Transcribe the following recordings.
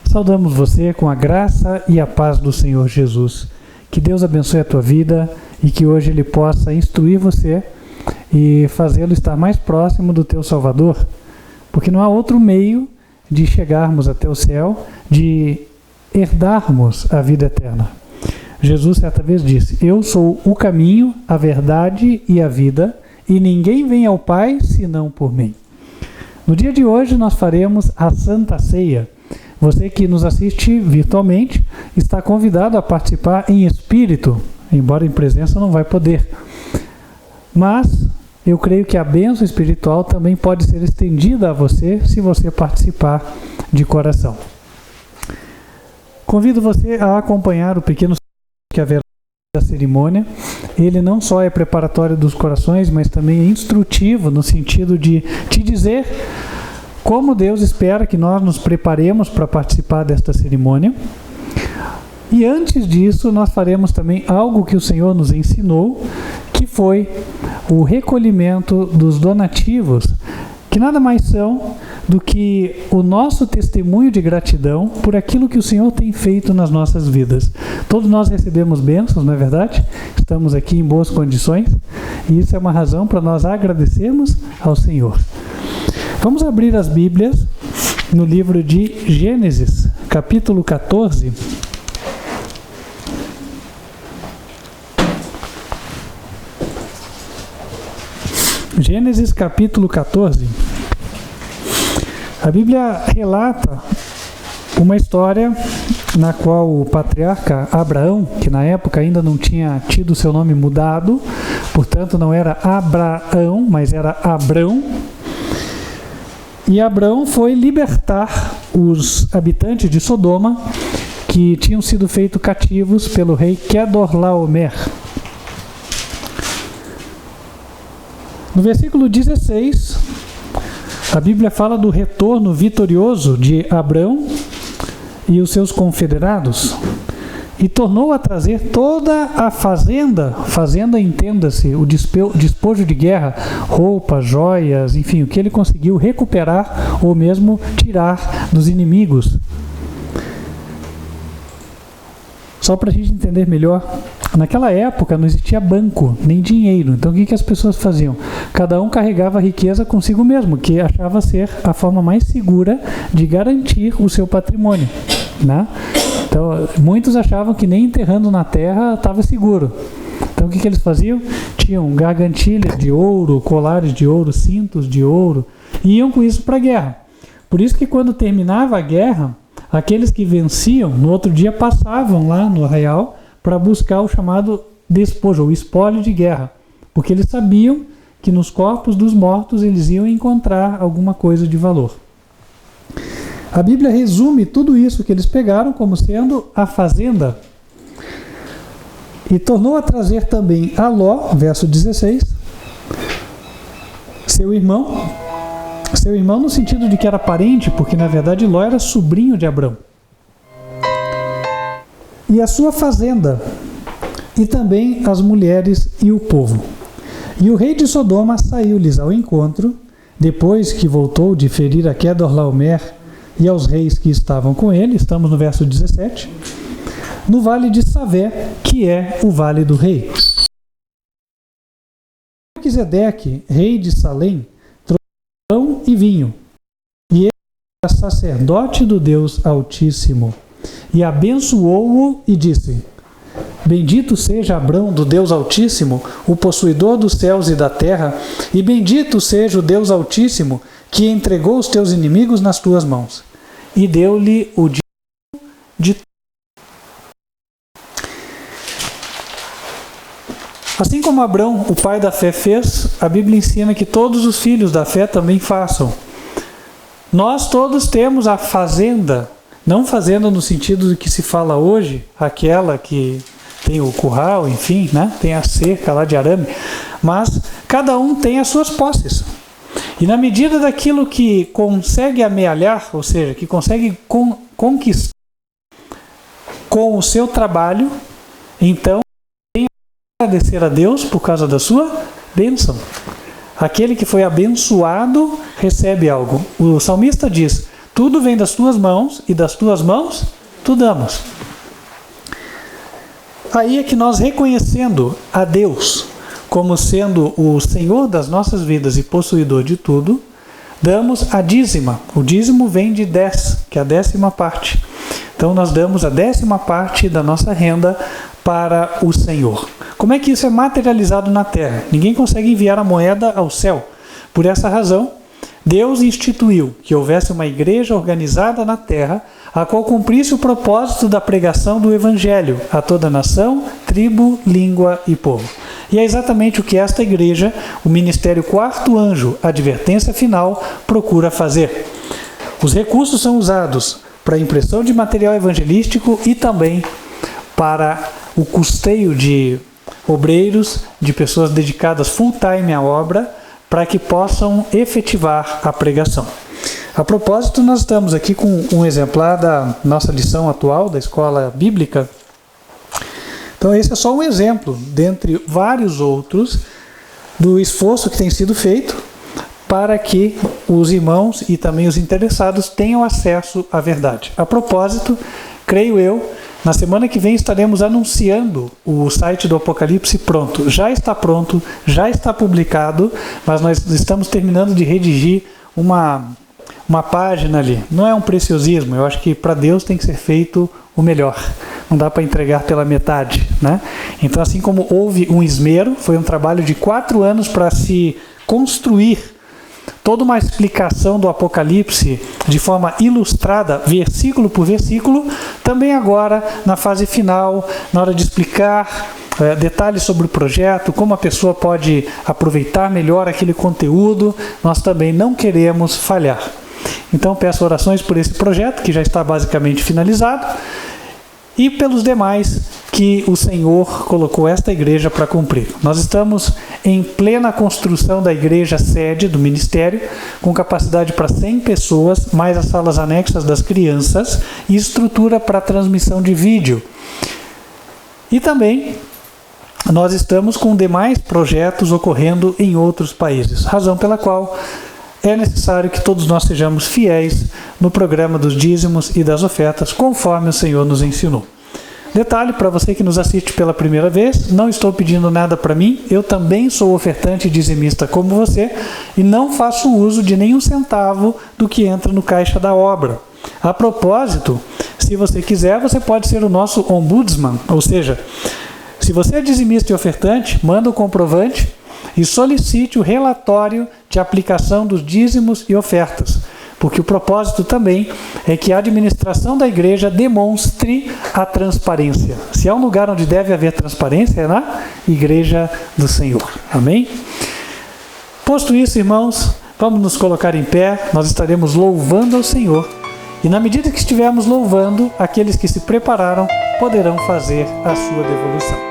Saudamos você com a graça e a paz do Senhor Jesus. Que Deus abençoe a tua vida e que hoje Ele possa instruir você e fazê-lo estar mais próximo do teu Salvador, porque não há outro meio de chegarmos até o céu, de herdarmos a vida eterna. Jesus certa vez disse: eu sou o caminho, a verdade e a vida, e ninguém vem ao Pai senão por mim. No dia de hoje nós faremos a Santa Ceia. Você que nos assiste virtualmente está convidado a participar em espírito, embora em presença não vai poder. Mas eu creio que a bênção espiritual também pode ser estendida a você se você participar de coração. Convido você a acompanhar o pequeno que haverá da cerimônia. Ele não só é preparatório dos corações, mas também é instrutivo no sentido de te dizer como Deus espera que nós nos preparemos para participar desta cerimônia. E antes disso, nós faremos também algo que o Senhor nos ensinou, que foi o recolhimento dos donativos, que nada mais são do que o nosso testemunho de gratidão por aquilo que o Senhor tem feito nas nossas vidas. Todos nós recebemos bênçãos, não é verdade? Estamos aqui em boas condições e isso é uma razão para nós agradecermos ao Senhor. Vamos abrir as Bíblias no livro de Gênesis, capítulo 14. Gênesis capítulo 14. A Bíblia relata uma história na qual o patriarca Abraão, que na época ainda não tinha tido seu nome mudado, portanto não era Abraão, mas era Abrão, e Abrão foi libertar os habitantes de Sodoma que tinham sido feitos cativos pelo rei Quedorlaomer. No versículo 16, a Bíblia fala do retorno vitorioso de Abrão e os seus confederados, e tornou a trazer toda a fazenda, entenda-se, o despojo de guerra, roupas, joias, enfim, o que ele conseguiu recuperar ou mesmo tirar dos inimigos. Só para a gente entender melhor, naquela época não existia banco, nem dinheiro. Então o que as pessoas faziam? Cada um carregava a riqueza consigo mesmo, que achava ser a forma mais segura de garantir o seu patrimônio, né? Então muitos achavam que nem enterrando na terra estava seguro. Então o que eles faziam? Tinham gargantilhas de ouro, colares de ouro, cintos de ouro, e iam com isso para a guerra. Por isso que quando terminava a guerra, aqueles que venciam, no outro dia passavam lá no arraial para buscar o chamado despojo, o espólio de guerra, porque eles sabiam que nos corpos dos mortos eles iam encontrar alguma coisa de valor. A Bíblia resume tudo isso que eles pegaram como sendo a fazenda. E tornou a trazer também a Ló, verso 16, seu irmão no sentido de que era parente, porque na verdade Ló era sobrinho de Abrão, e a sua fazenda, e também as mulheres e o povo. E o rei de Sodoma saiu-lhes ao encontro, depois que voltou de ferir a Quedorlaomer e aos reis que estavam com ele, estamos no verso 17, no vale de Savé, que é o vale do rei. Melquisedeque, rei de Salém, trouxe pão e vinho, e ele era sacerdote do Deus Altíssimo, e abençoou-o e disse: bendito seja Abrão do Deus Altíssimo, o possuidor dos céus e da terra, e bendito seja o Deus Altíssimo, que entregou os teus inimigos nas tuas mãos. E deu-lhe o dízimo de tudo. Assim como Abrão, o pai da fé, fez, a Bíblia ensina que todos os filhos da fé também façam. Nós todos temos a fazenda, não fazenda no sentido do que se fala hoje, aquela que tem o curral, enfim, né? Tem a cerca lá de arame, mas cada um tem as suas posses. E na medida daquilo que consegue amealhar, ou seja, que consegue conquistar com o seu trabalho, então tem que agradecer a Deus por causa da sua bênção. Aquele que foi abençoado recebe algo. O salmista diz: Tudo vem das tuas mãos e das tuas mãos tu damos. Aí é que nós, reconhecendo a Deus como sendo o Senhor das nossas vidas e possuidor de tudo, damos a dízima. O dízimo vem de 10, que é a 10ª parte. Então nós damos a 10ª parte da nossa renda para o Senhor. Como é que isso é materializado na terra? Ninguém consegue enviar a moeda ao céu. Por essa razão, Deus instituiu que houvesse uma igreja organizada na terra, a qual cumprisse o propósito da pregação do Evangelho a toda nação, tribo, língua e povo. E é exatamente o que esta igreja, o Ministério Quarto Anjo, Advertência Final, procura fazer. Os recursos são usados para a impressão de material evangelístico e também para o custeio de obreiros, de pessoas dedicadas full time à obra, para que possam efetivar a pregação. A propósito, nós estamos aqui com um exemplar da nossa lição atual da Escola Bíblica. Então esse é só um exemplo, dentre vários outros, do esforço que tem sido feito para que os irmãos e também os interessados tenham acesso à verdade. A propósito, creio eu, na semana que vem estaremos anunciando o site do Apocalipse pronto. Já está pronto, já está publicado, mas nós estamos terminando de redigir uma página ali. Não é um preciosismo, eu acho que para Deus tem que ser feito o melhor. Não dá para entregar pela metade, né? Então, assim como houve um esmero, foi um trabalho de 4 anos para se construir toda uma explicação do Apocalipse de forma ilustrada, versículo por versículo, também agora, na fase final, na hora de explicar detalhes sobre o projeto, como a pessoa pode aproveitar melhor aquele conteúdo, nós também não queremos falhar. Então, peço orações por esse projeto, que já está basicamente finalizado, e pelos demais que o Senhor colocou esta igreja para cumprir. Nós estamos em plena construção da igreja sede do ministério, com capacidade para 100 pessoas, mais as salas anexas das crianças e estrutura para transmissão de vídeo. E também nós estamos com demais projetos ocorrendo em outros países, razão pela qual é necessário que todos nós sejamos fiéis no programa dos dízimos e das ofertas, conforme o Senhor nos ensinou. Detalhe, para você que nos assiste pela primeira vez, não estou pedindo nada para mim, eu também sou ofertante e dizimista como você, e não faço uso de nenhum centavo do que entra no caixa da obra. A propósito, se você quiser, você pode ser o nosso ombudsman, ou seja, se você é dizimista e ofertante, manda o comprovante e solicite o relatório de aplicação dos dízimos e ofertas, porque o propósito também é que a administração da igreja demonstre a transparência. Se há um lugar onde deve haver transparência, é na igreja do Senhor. Amém? Posto isso, irmãos, vamos nos colocar em pé, nós estaremos louvando ao Senhor, e na medida que estivermos louvando, aqueles que se prepararam poderão fazer a sua devolução.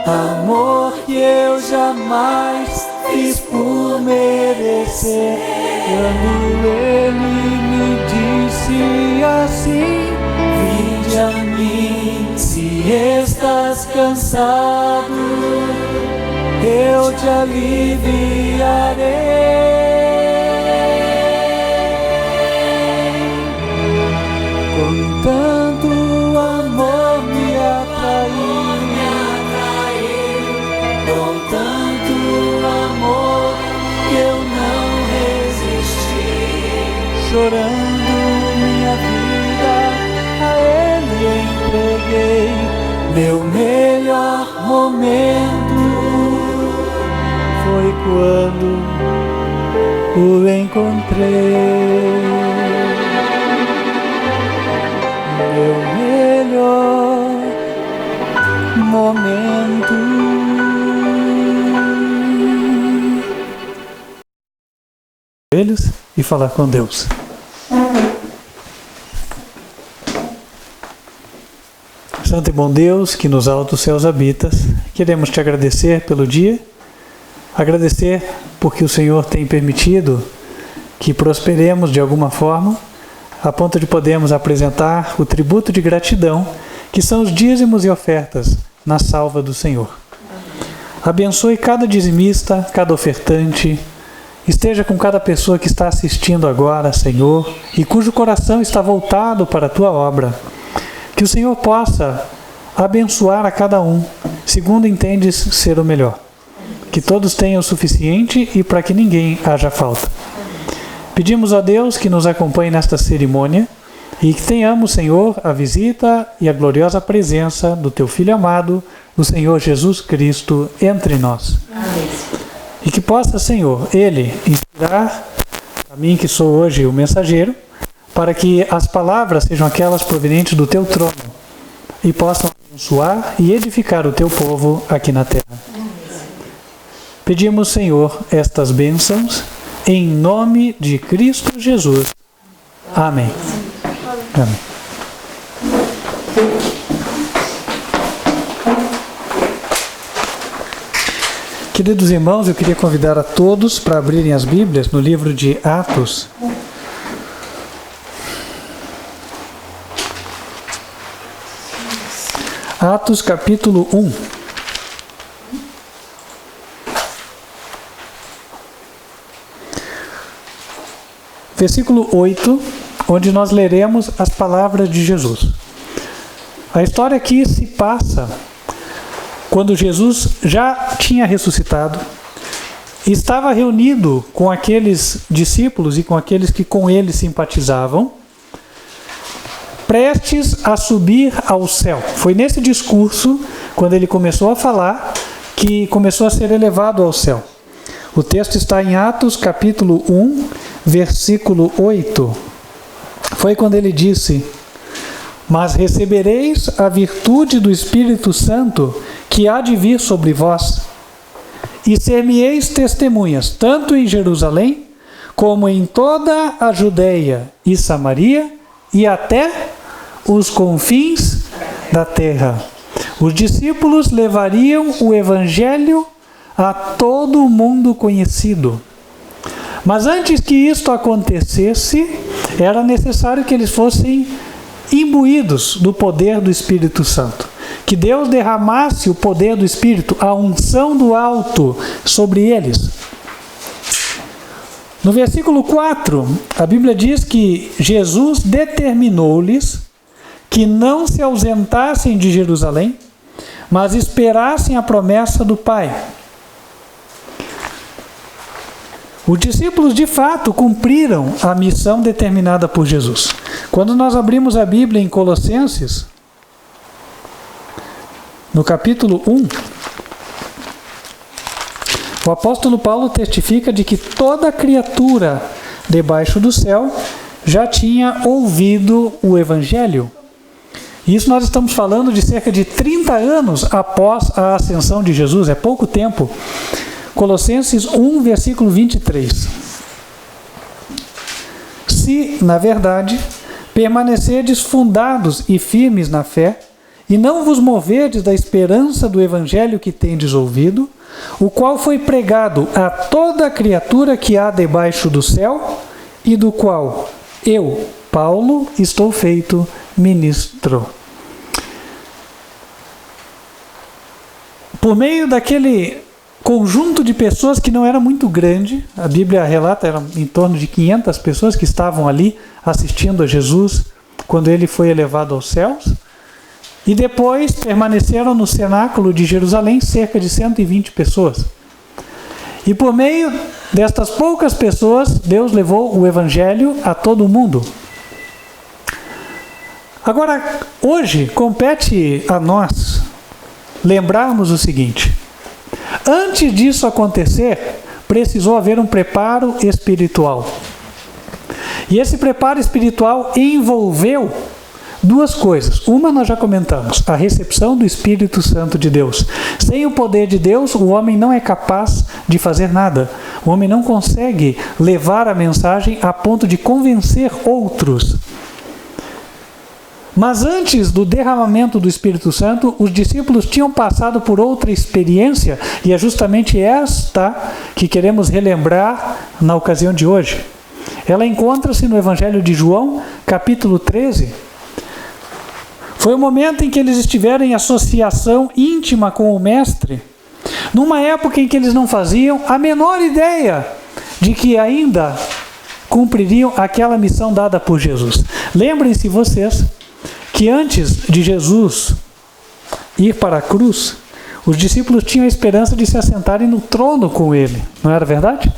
Amor que eu jamais fiz por merecer. Quando ele me disse assim: vinde a mim, se estás cansado, eu te aliviarei. Com tanto amor me atraiu, com tanto amor que eu não resisti, chorando minha vida a Ele entreguei. Meu melhor momento foi quando o encontrei. Meu melhor momento. Eles e falar com Deus. Santo e bom Deus, que nos altos céus habitas, queremos te agradecer pelo dia, agradecer porque o Senhor tem permitido que prosperemos de alguma forma, a ponto de podermos apresentar o tributo de gratidão, que são os dízimos e ofertas na salva do Senhor. Abençoe cada dizimista, cada ofertante, esteja com cada pessoa que está assistindo agora, Senhor, e cujo coração está voltado para a Tua obra. Que o Senhor possa abençoar a cada um, segundo entendes ser o melhor. Que todos tenham o suficiente e para que ninguém haja falta. Pedimos a Deus que nos acompanhe nesta cerimônia e que tenhamos, Senhor, a visita e a gloriosa presença do Teu Filho amado, o Senhor Jesus Cristo, entre nós. Amém. E que possa, Senhor, Ele inspirar a mim, que sou hoje o mensageiro, para que as palavras sejam aquelas provenientes do Teu trono e possam abençoar e edificar o Teu povo aqui na terra. Pedimos, Senhor, estas bênçãos em nome de Cristo Jesus. Amém. Amém. Queridos irmãos, eu queria convidar a todos para abrirem as Bíblias no livro de Atos. Atos capítulo 1. Versículo 8, onde nós leremos as palavras de Jesus. A história aqui se passa quando Jesus já tinha ressuscitado, estava reunido com aqueles discípulos e com aqueles que com ele simpatizavam, prestes a subir ao céu. Foi nesse discurso, quando ele começou a falar, que começou a ser elevado ao céu. O texto está em Atos capítulo 1, versículo 8. Foi quando ele disse: mas recebereis a virtude do Espírito Santo que há de vir sobre vós, e ser-me-eis testemunhas, tanto em Jerusalém, como em toda a Judeia e Samaria, e até os confins da terra. Os discípulos levariam o Evangelho a todo o mundo conhecido. Mas antes que isto acontecesse, era necessário que eles fossem imbuídos do poder do Espírito Santo. Que Deus derramasse o poder do Espírito, a unção do alto sobre eles. No versículo 4, a Bíblia diz que Jesus determinou-lhes que não se ausentassem de Jerusalém, mas esperassem a promessa do Pai. Os discípulos, de fato, cumpriram a missão determinada por Jesus. Quando nós abrimos a Bíblia em Colossenses, no capítulo 1, o apóstolo Paulo testifica de que toda criatura debaixo do céu já tinha ouvido o Evangelho. Isso nós estamos falando de cerca de 30 anos após a ascensão de Jesus, é pouco tempo. Colossenses 1, versículo 23. Se, na verdade, permanecerdes fundados e firmes na fé, e não vos moverdes da esperança do Evangelho que tendes ouvido, o qual foi pregado a toda criatura que há debaixo do céu, e do qual eu, Paulo, estou feito ministro. Por meio daquele conjunto de pessoas que não era muito grande. A Bíblia relata, eram em torno de 500 pessoas que estavam ali assistindo a Jesus quando ele foi elevado aos céus. E depois permaneceram no cenáculo de Jerusalém cerca de 120 pessoas. E por meio destas poucas pessoas, Deus levou o Evangelho a todo o mundo. Agora, hoje, compete a nós lembrarmos o seguinte: antes disso acontecer, precisou haver um preparo espiritual. E esse preparo espiritual envolveu duas coisas. Uma nós já comentamos, a recepção do Espírito Santo de Deus. Sem o poder de Deus, o homem não é capaz de fazer nada. O homem não consegue levar a mensagem a ponto de convencer outros. Mas antes do derramamento do Espírito Santo, os discípulos tinham passado por outra experiência, e é justamente esta que queremos relembrar na ocasião de hoje. Ela encontra-se no Evangelho de João, capítulo 13. Foi o momento em que eles estiveram em associação íntima com o Mestre, numa época em que eles não faziam a menor ideia de que ainda cumpririam aquela missão dada por Jesus. Lembrem-se vocês que antes de Jesus ir para a cruz, os discípulos tinham a esperança de se assentarem no trono com ele, não era verdade?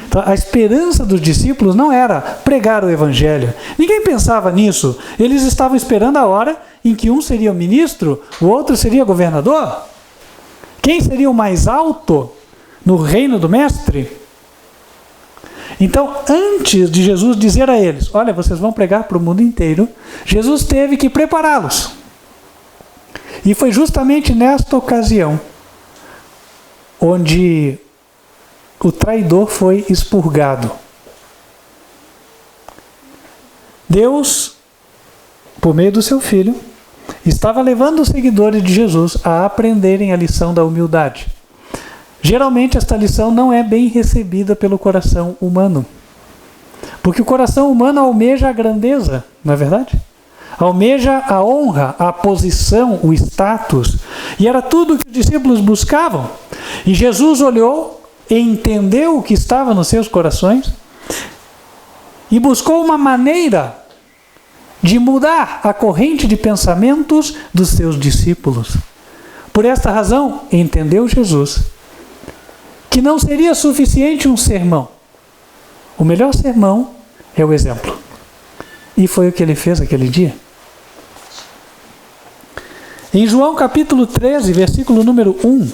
Então, a esperança dos discípulos não era pregar o Evangelho. Ninguém pensava nisso. Eles estavam esperando a hora em que um seria o ministro, o outro seria governador. Quem seria o mais alto no reino do Mestre? Então, antes de Jesus dizer a eles, olha, vocês vão pregar para o mundo inteiro, Jesus teve que prepará-los. E foi justamente nesta ocasião onde o traidor foi expurgado. Deus, por meio do seu Filho, estava levando os seguidores de Jesus a aprenderem a lição da humildade. Geralmente esta lição não é bem recebida pelo coração humano, porque o coração humano almeja a grandeza, não é verdade? Almeja a honra, a posição, o status, e era tudo o que os discípulos buscavam. E Jesus olhou e entendeu o que estava nos seus corações e buscou uma maneira de mudar a corrente de pensamentos dos seus discípulos. Por esta razão, entendeu Jesus que não seria suficiente um sermão. O melhor sermão é o exemplo. E foi o que ele fez aquele dia. Em João capítulo 13, versículo número 1,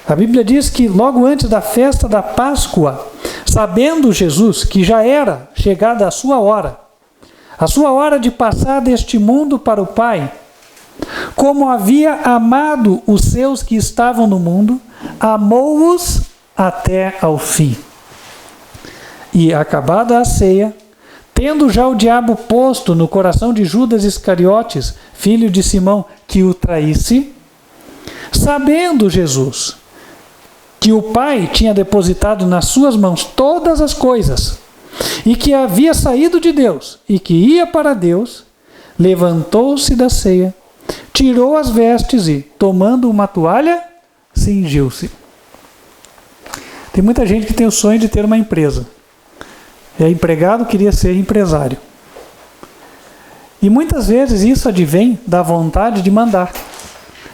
a Bíblia diz que logo antes da festa da Páscoa, sabendo Jesus que já era chegada a sua hora de passar deste mundo para o Pai, como havia amado os seus que estavam no mundo, amou-os até ao fim. E acabada a ceia, tendo já o diabo posto no coração de Judas Iscariotes, filho de Simão, que o traísse, sabendo Jesus que o Pai tinha depositado nas suas mãos todas as coisas, e que havia saído de Deus, e que ia para Deus, levantou-se da ceia, tirou as vestes e, tomando uma toalha, cingiu-se. Tem muita gente que tem o sonho de ter uma empresa. É empregado, queria ser empresário. E muitas vezes isso advém da vontade de mandar.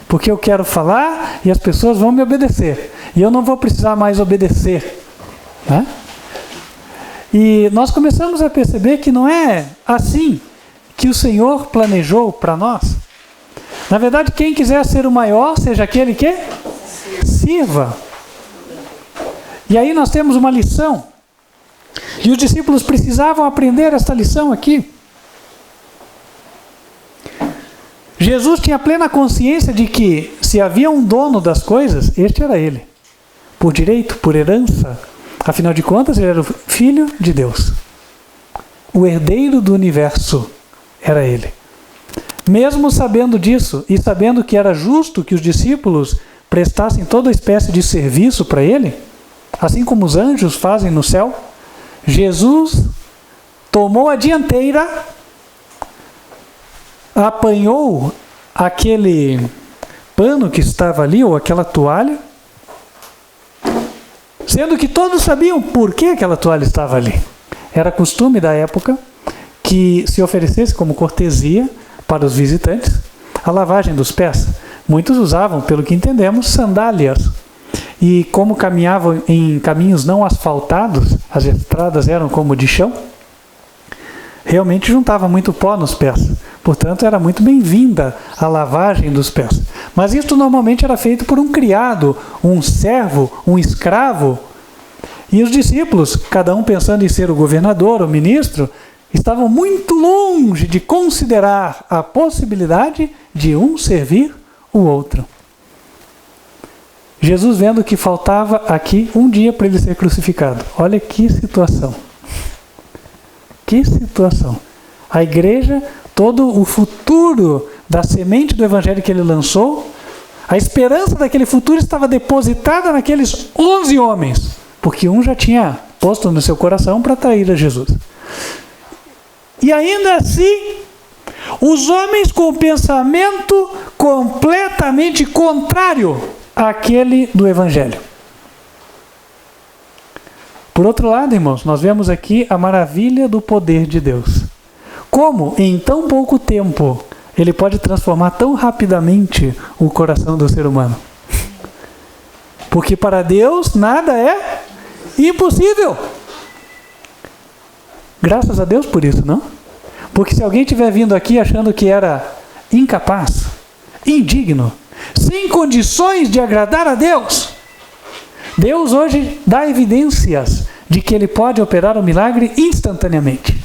Porque eu quero falar e as pessoas vão me obedecer. E eu não vou precisar mais obedecer. Né? E nós começamos a perceber que não é assim que o Senhor planejou para nós. Na verdade, quem quiser ser o maior, seja aquele que sirva. E aí nós temos uma lição. E os discípulos precisavam aprender esta lição aqui. Jesus tinha plena consciência de que se havia um dono das coisas, este era ele. Por direito, por herança. Afinal de contas, ele era o Filho de Deus. O herdeiro do universo era ele. Mesmo sabendo disso e sabendo que era justo que os discípulos prestassem toda espécie de serviço para ele, assim como os anjos fazem no céu, Jesus tomou a dianteira, apanhou aquele pano que estava ali, ou aquela toalha, Sendo que todos sabiam por que aquela toalha estava ali. Era costume da época que se oferecesse como cortesia para os visitantes a lavagem dos pés. Muitos usavam, pelo que entendemos, sandálias. E como caminhavam em caminhos não asfaltados, as estradas eram como de chão, realmente juntava muito pó nos pés. Portanto, era muito bem-vinda a lavagem dos pés. Mas isso normalmente era feito por um criado, um servo, um escravo. E os discípulos, cada um pensando em ser o governador, o ministro, estavam muito longe de considerar a possibilidade de um servir o outro. Jesus, vendo que faltava aqui um dia para ele ser crucificado. Olha que situação. Que situação. A igreja, todo o futuro da semente do evangelho que ele lançou, a esperança daquele futuro estava depositada naqueles 11 homens, porque um já tinha posto no seu coração para trair a Jesus. E ainda assim, os homens com o pensamento completamente contrário àquele do evangelho. Por outro lado, irmãos, nós vemos aqui a maravilha do poder de Deus. Como em tão pouco tempo ele pode transformar tão rapidamente o coração do ser humano. Porque para Deus nada é impossível. Graças a Deus por isso, não? Porque se alguém estiver vindo aqui achando que era incapaz, indigno, sem condições de agradar a Deus, Deus hoje dá evidências de que Ele pode operar o milagre instantaneamente.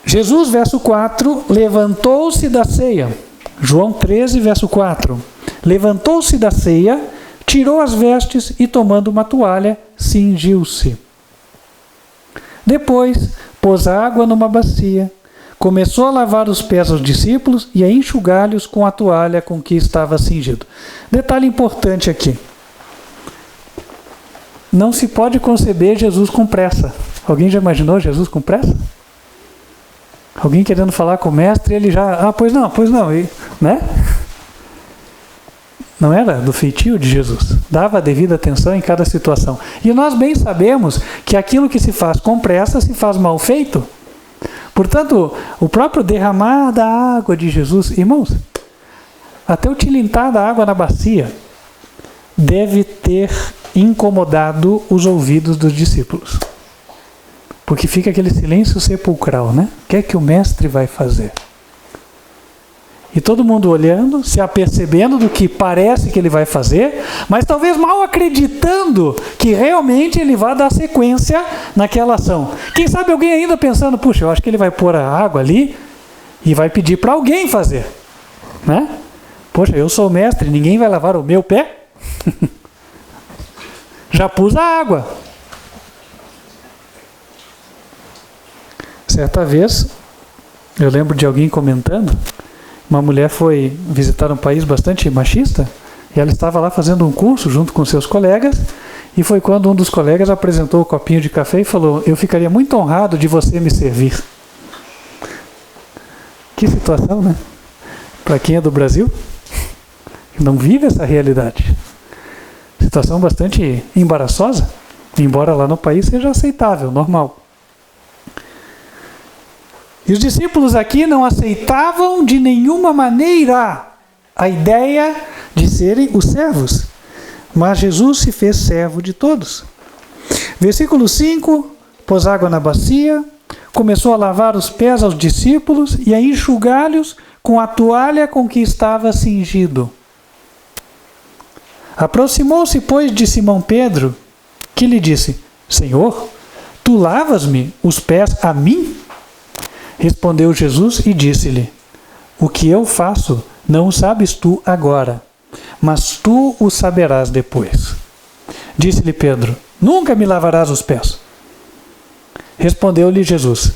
Jesus, verso 4, levantou-se da ceia. João 13, verso 4. Levantou-se da ceia, tirou as vestes e, tomando uma toalha, cingiu-se. Depois, pôs água numa bacia, começou a lavar os pés aos discípulos e a enxugá-los com a toalha com que estava cingido. Detalhe importante aqui. Não se pode conceber Jesus com pressa. Alguém já imaginou Jesus com pressa? Alguém querendo falar com o mestre, ele já... pois não, né? Não era do feitio de Jesus. Dava a devida atenção em cada situação. E nós bem sabemos que aquilo que se faz com pressa se faz mal feito. Portanto, o próprio derramar da água de Jesus, irmãos, até o tilintar da água na bacia deve ter incomodado os ouvidos dos discípulos. Porque fica aquele silêncio sepulcral, né? O que é que o mestre vai fazer? E todo mundo olhando, se apercebendo do que parece que ele vai fazer, mas talvez mal acreditando que realmente ele vai dar sequência naquela ação. Quem sabe alguém ainda pensando, puxa, eu acho que ele vai pôr a água ali e vai pedir para alguém fazer. Né? Poxa, eu sou o mestre, ninguém vai lavar o meu pé? Já pus a água. Certa vez, eu lembro de alguém comentando, uma mulher foi visitar um país bastante machista e ela estava lá fazendo um curso junto com seus colegas e foi quando um dos colegas apresentou o copinho de café e falou, eu ficaria muito honrado de você me servir. Que situação, né? Para quem é do Brasil, não vive essa realidade. Situação bastante embaraçosa, embora lá no país seja aceitável, normal. E os discípulos aqui não aceitavam de nenhuma maneira a ideia de serem os servos. Mas Jesus se fez servo de todos. Versículo 5, pôs água na bacia, começou a lavar os pés aos discípulos e a enxugá-los com a toalha com que estava cingido. Aproximou-se, pois, de Simão Pedro, que lhe disse, Senhor, tu lavas-me os pés a mim? Respondeu Jesus e disse-lhe, o que eu faço não o sabes tu agora, mas tu o saberás depois. Disse-lhe Pedro, nunca me lavarás os pés. Respondeu-lhe Jesus,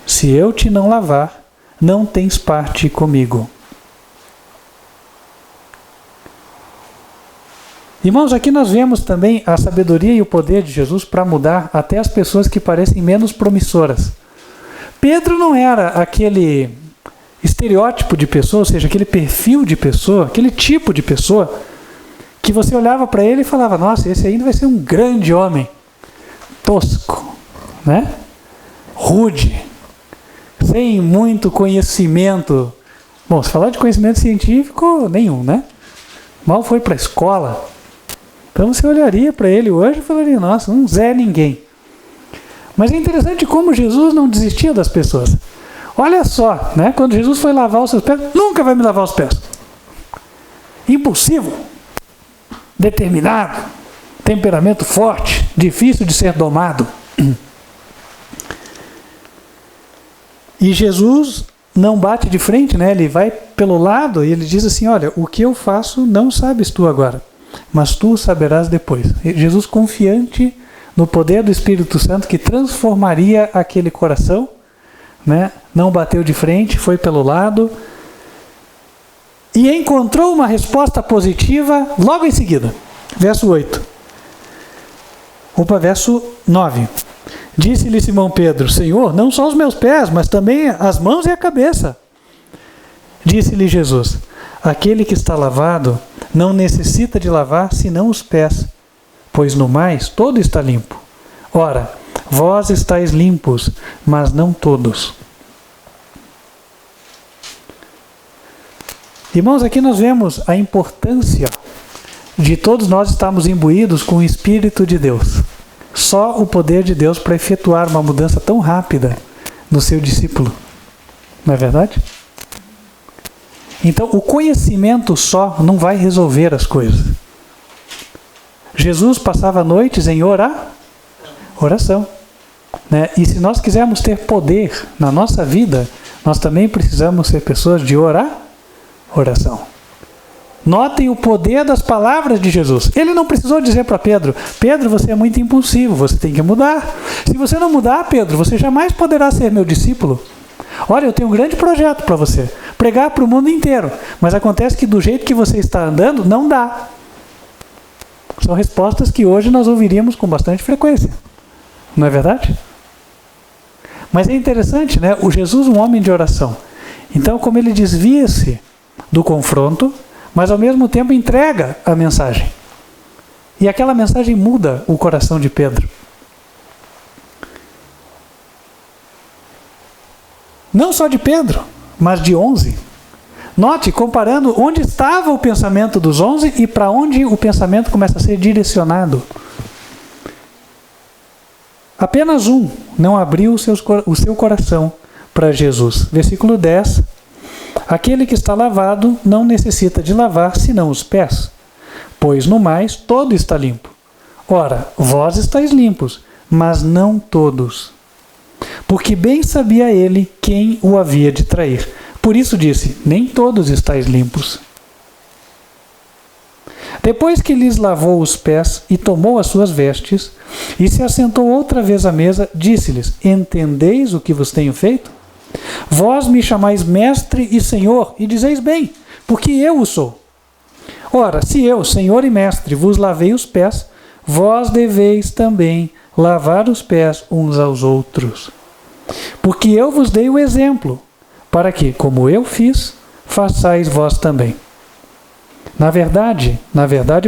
se eu te não lavar, não tens parte comigo. Irmãos, aqui nós vemos também a sabedoria e o poder de Jesus para mudar até as pessoas que parecem menos promissoras. Pedro não era aquele estereótipo de pessoa, ou seja, aquele perfil de pessoa, aquele tipo de pessoa que você olhava para ele e falava, nossa, esse ainda vai ser um grande homem, tosco, né? Rude, sem muito conhecimento. Bom, se falar de conhecimento científico, nenhum, né? Mal foi para a escola. Então você olharia para ele hoje e falaria, nossa, um Zé ninguém. Mas é interessante como Jesus não desistia das pessoas. Olha só, né? Quando Jesus foi lavar os seus pés, nunca vai me lavar os pés. Impulsivo, determinado, temperamento forte, difícil de ser domado. E Jesus não bate de frente, né? Ele vai pelo lado e ele diz assim, olha, o que eu faço não sabes tu agora, mas tu saberás depois. E Jesus confiante no poder do Espírito Santo que transformaria aquele coração, né? Não bateu de frente, foi pelo lado e encontrou uma resposta positiva logo em seguida. Verso 8. Verso 9. Disse-lhe Simão Pedro, Senhor, não só os meus pés, mas também as mãos e a cabeça. Disse-lhe Jesus, aquele que está lavado não necessita de lavar senão os pés, pois no mais todo está limpo. Ora, vós estáis limpos, mas não todos. Irmãos, aqui nós vemos a importância de todos nós estarmos imbuídos com o Espírito de Deus. Só o poder de Deus para efetuar uma mudança tão rápida no seu discípulo. Não é verdade? Então, o conhecimento só não vai resolver as coisas. Jesus passava noites em oração. Né? E se nós quisermos ter poder na nossa vida, nós também precisamos ser pessoas de oração. Notem o poder das palavras de Jesus. Ele não precisou dizer para Pedro, Pedro, você é muito impulsivo, você tem que mudar. Se você não mudar, Pedro, você jamais poderá ser meu discípulo. Olha, eu tenho um grande projeto para você, pregar para o mundo inteiro. Mas acontece que do jeito que você está andando, não dá. São respostas que hoje nós ouviríamos com bastante frequência. Não é verdade? Mas é interessante, né? O Jesus, um homem de oração. Então, como ele desvia-se do confronto, mas ao mesmo tempo entrega a mensagem. E aquela mensagem muda o coração de Pedro. Não só de Pedro, mas de 11. Note, comparando onde estava o pensamento dos 11 e para onde o pensamento começa a ser direcionado. Apenas um não abriu o seu coração para Jesus. Versículo 10. Aquele que está lavado não necessita de lavar senão os pés, pois no mais todo está limpo. Ora, vós estáis limpos, mas não todos. Porque bem sabia ele quem o havia de trair. Por isso disse, nem todos estáis limpos. Depois que lhes lavou os pés e tomou as suas vestes, e se assentou outra vez à mesa, disse-lhes, entendeis o que vos tenho feito? Vós me chamais mestre e senhor, e dizeis bem, porque eu o sou. Ora, se eu, senhor e mestre, vos lavei os pés, vós deveis também lavar os pés uns aos outros. Porque eu vos dei o exemplo, para que, como eu fiz, façais vós também. Na verdade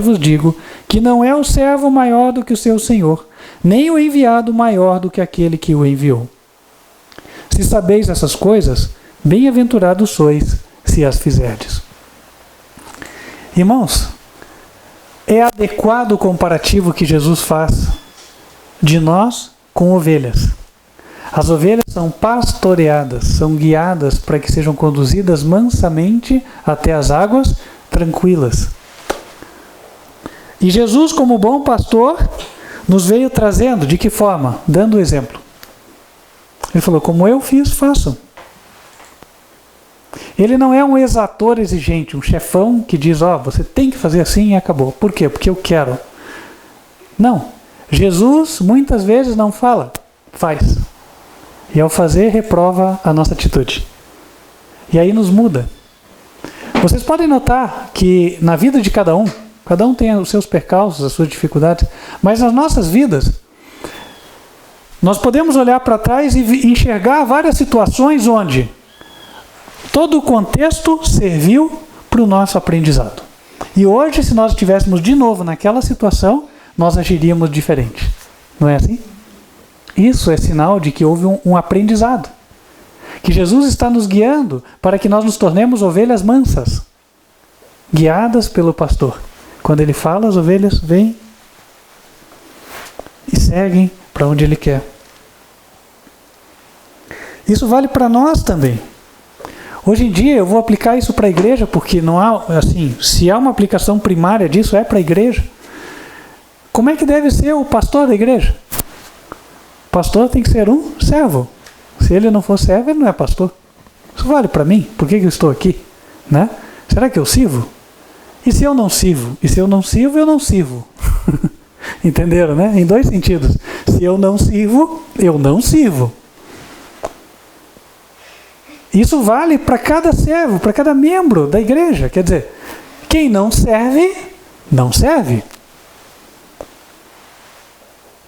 vos digo que não é o servo maior do que o seu senhor, nem o enviado maior do que aquele que o enviou. Se sabeis essas coisas, bem-aventurados sois, se as fizerdes. Irmãos, é adequado o comparativo que Jesus faz de nós com ovelhas. As ovelhas são pastoreadas, são guiadas para que sejam conduzidas mansamente até as águas tranquilas. E Jesus, como bom pastor, nos veio trazendo, de que forma? Dando o exemplo. Ele falou, como eu fiz, façam. Ele não é um exator exigente, um chefão que diz, você tem que fazer assim e acabou. Por quê? Porque eu quero. Não. Jesus muitas vezes não fala, faz. E ao fazer, reprova a nossa atitude. E aí nos muda. Vocês podem notar que na vida de cada um tem os seus percalços, as suas dificuldades, mas nas nossas vidas, nós podemos olhar para trás e enxergar várias situações onde todo o contexto serviu para o nosso aprendizado. E hoje, se nós estivéssemos de novo naquela situação, nós agiríamos diferente. Não é assim? Isso é sinal de que houve um aprendizado. Que Jesus está nos guiando para que nós nos tornemos ovelhas mansas, guiadas pelo pastor. Quando ele fala, as ovelhas vêm e seguem para onde ele quer. Isso vale para nós também. Hoje em dia eu vou aplicar isso para a igreja, porque não há, assim, se há uma aplicação primária disso, é para a igreja. Como é que deve ser o pastor da igreja? O pastor tem que ser um servo. Se ele não for servo, ele não é pastor. Isso vale para mim? Por que eu estou aqui? Né? Será que eu sirvo? E se eu não sirvo? E se eu não sirvo, eu não sirvo. Entenderam, né? Em dois sentidos. Se eu não sirvo, eu não sirvo. Isso vale para cada servo, para cada membro da igreja. Quer dizer, quem não serve, não serve.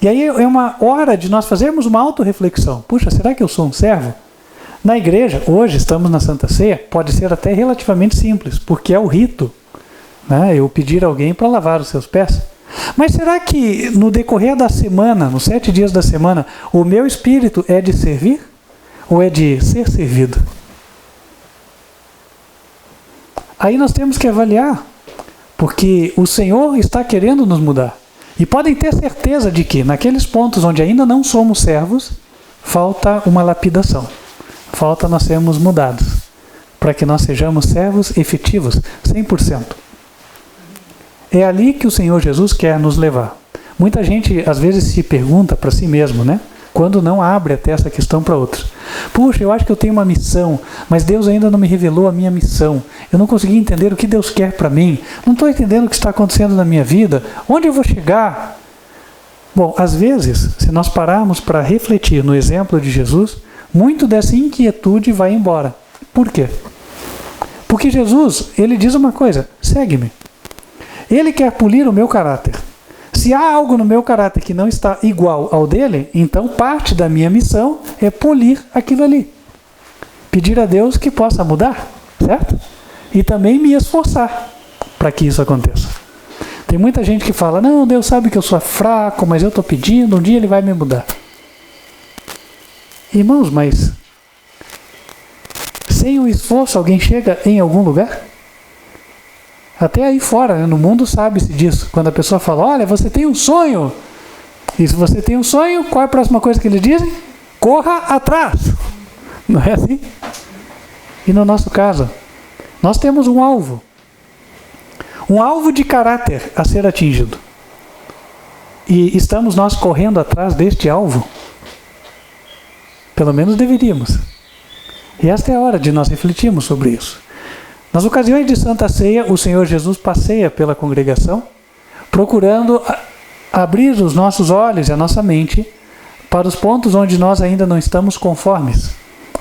E aí é uma hora de nós fazermos uma autorreflexão. Puxa, será que eu sou um servo? Na igreja, hoje estamos na Santa Ceia, pode ser até relativamente simples, porque é o rito, né? Eu pedir a alguém para lavar os seus pés. Mas será que no decorrer da semana, nos 7 dias da semana, o meu espírito é de servir? Ou é de ser servido? Aí nós temos que avaliar, porque o Senhor está querendo nos mudar. E podem ter certeza de que, naqueles pontos onde ainda não somos servos, falta uma lapidação. Falta nós sermos mudados, para que nós sejamos servos efetivos, 100%. É ali que o Senhor Jesus quer nos levar. Muita gente, às vezes, se pergunta para si mesmo, né? Quando não abre até essa questão para outros. Puxa, eu acho que eu tenho uma missão, mas Deus ainda não me revelou a minha missão. Eu não consegui entender o que Deus quer para mim. Não estou entendendo o que está acontecendo na minha vida. Onde eu vou chegar? Bom, às vezes, se nós pararmos para refletir no exemplo de Jesus, muito dessa inquietude vai embora. Por quê? Porque Jesus, ele diz uma coisa: segue-me. Ele quer polir o meu caráter. Se há algo no meu caráter que não está igual ao dele, então parte da minha missão é polir aquilo ali. Pedir a Deus que possa mudar, certo? E também me esforçar para que isso aconteça. Tem muita gente que fala, não, Deus sabe que eu sou fraco, mas eu estou pedindo, um dia Ele vai me mudar. Irmãos, mas sem o esforço alguém chega em algum lugar? Até aí fora, né? No mundo sabe-se disso. Quando a pessoa fala, olha, você tem um sonho. E se você tem um sonho, qual é a próxima coisa que eles dizem? Corra atrás. Não é assim? E no nosso caso, nós temos um alvo. Um alvo de caráter a ser atingido. E estamos nós correndo atrás deste alvo? Pelo menos deveríamos. E esta é a hora de nós refletirmos sobre isso. Nas ocasiões de Santa Ceia, o Senhor Jesus passeia pela congregação, procurando abrir os nossos olhos e a nossa mente para os pontos onde nós ainda não estamos conformes,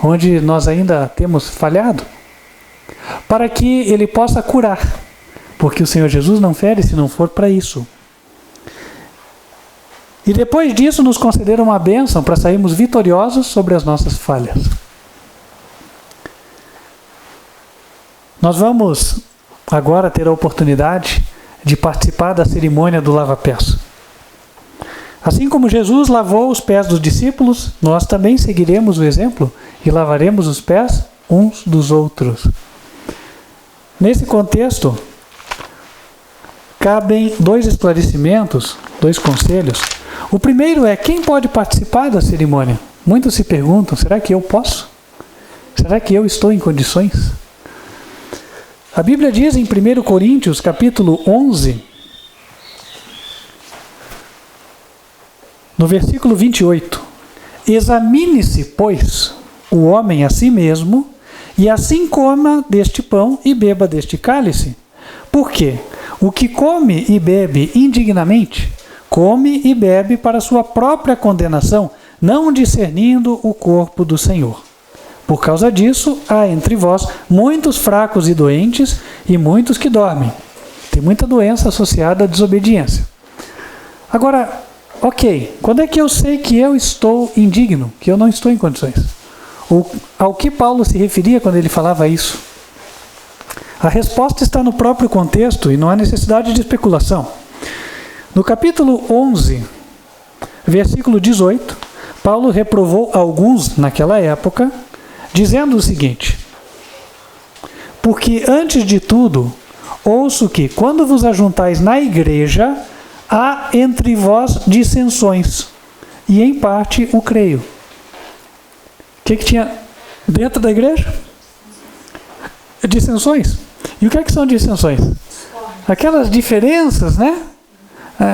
onde nós ainda temos falhado, para que Ele possa curar, porque o Senhor Jesus não fere se não for para isso. E depois disso nos conceder uma bênção para sairmos vitoriosos sobre as nossas falhas. Nós vamos agora ter a oportunidade de participar da cerimônia do lava-pés. Assim como Jesus lavou os pés dos discípulos, nós também seguiremos o exemplo e lavaremos os pés uns dos outros. Nesse contexto, cabem 2 esclarecimentos, 2 conselhos. O primeiro é, quem pode participar da cerimônia? Muitos se perguntam, será que eu posso? Será que eu estou em condições? A Bíblia diz em 1 Coríntios, capítulo 11, no versículo 28, examine-se, pois, o homem a si mesmo, e assim coma deste pão e beba deste cálice. Por quê? O que come e bebe indignamente, come e bebe para sua própria condenação, não discernindo o corpo do Senhor. Por causa disso, há entre vós muitos fracos e doentes e muitos que dormem. Tem muita doença associada à desobediência. Agora, ok, quando é que eu sei que eu estou indigno, que eu não estou em condições? Ao que Paulo se referia quando ele falava isso? A resposta está no próprio contexto e não há necessidade de especulação. No capítulo 11, versículo 18, Paulo reprovou alguns naquela época, dizendo o seguinte: porque antes de tudo, ouço que, quando vos ajuntais na igreja, há entre vós dissensões, e em parte o creio. O que tinha dentro da igreja? Dissensões. E o que são dissensões? Aquelas diferenças, né?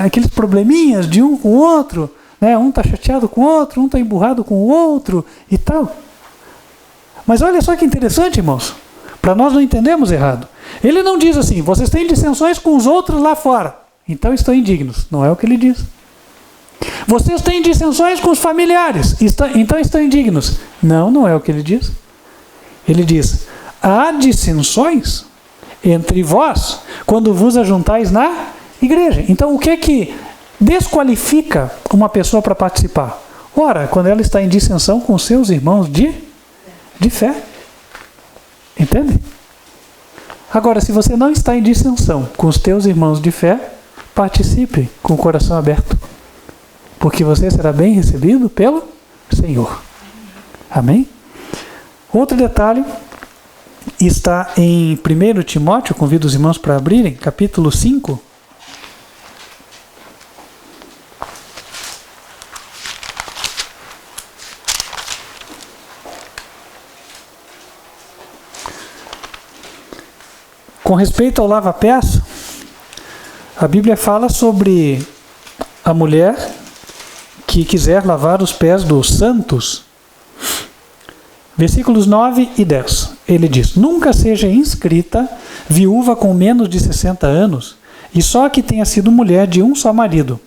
Aqueles probleminhas de um com o outro, né? Um está chateado com o outro, um está emburrado com o outro e tal. Mas olha só que interessante, irmãos, para nós não entendermos errado. Ele não diz assim: vocês têm dissensões com os outros lá fora, então estão indignos. Não é o que ele diz. Vocês têm dissensões com os familiares, então estão indignos. Não é o que ele diz. Ele diz: há dissensões entre vós quando vos ajuntais na igreja. Então o que desqualifica uma pessoa para participar? Ora, quando ela está em dissensão com seus irmãos de fé. Entende? Agora, se você não está em dissensão com os teus irmãos de fé, participe com o coração aberto, porque você será bem recebido pelo Senhor. Amém? Outro detalhe está em 1 Timóteo, convido os irmãos para abrirem, capítulo 5. Com respeito ao lava-pés, a Bíblia fala sobre a mulher que quiser lavar os pés dos santos. Versículos 9 e 10. Ele diz: nunca seja inscrita viúva com menos de 60 anos, e só que tenha sido mulher de um só marido,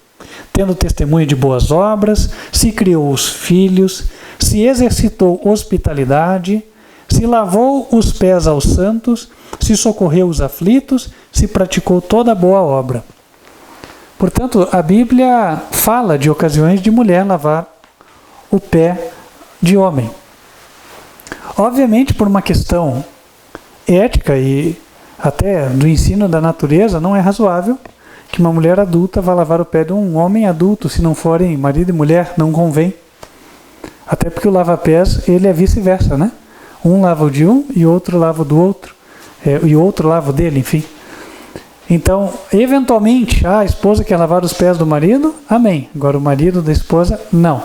tendo testemunho de boas obras, se criou os filhos, se exercitou hospitalidade, se lavou os pés aos santos, se socorreu os aflitos, se praticou toda boa obra. Portanto, a Bíblia fala de ocasiões de mulher lavar o pé de homem. Obviamente, por uma questão ética e até do ensino da natureza, não é razoável que uma mulher adulta vá lavar o pé de um homem adulto, se não forem marido e mulher, não convém. Até porque o lava-pés, ele é vice-versa, né? Um lava o de um e outro lava o do outro. E o outro lava o dele, enfim. Então, eventualmente, a esposa quer lavar os pés do marido, amém. Agora o marido da esposa, não.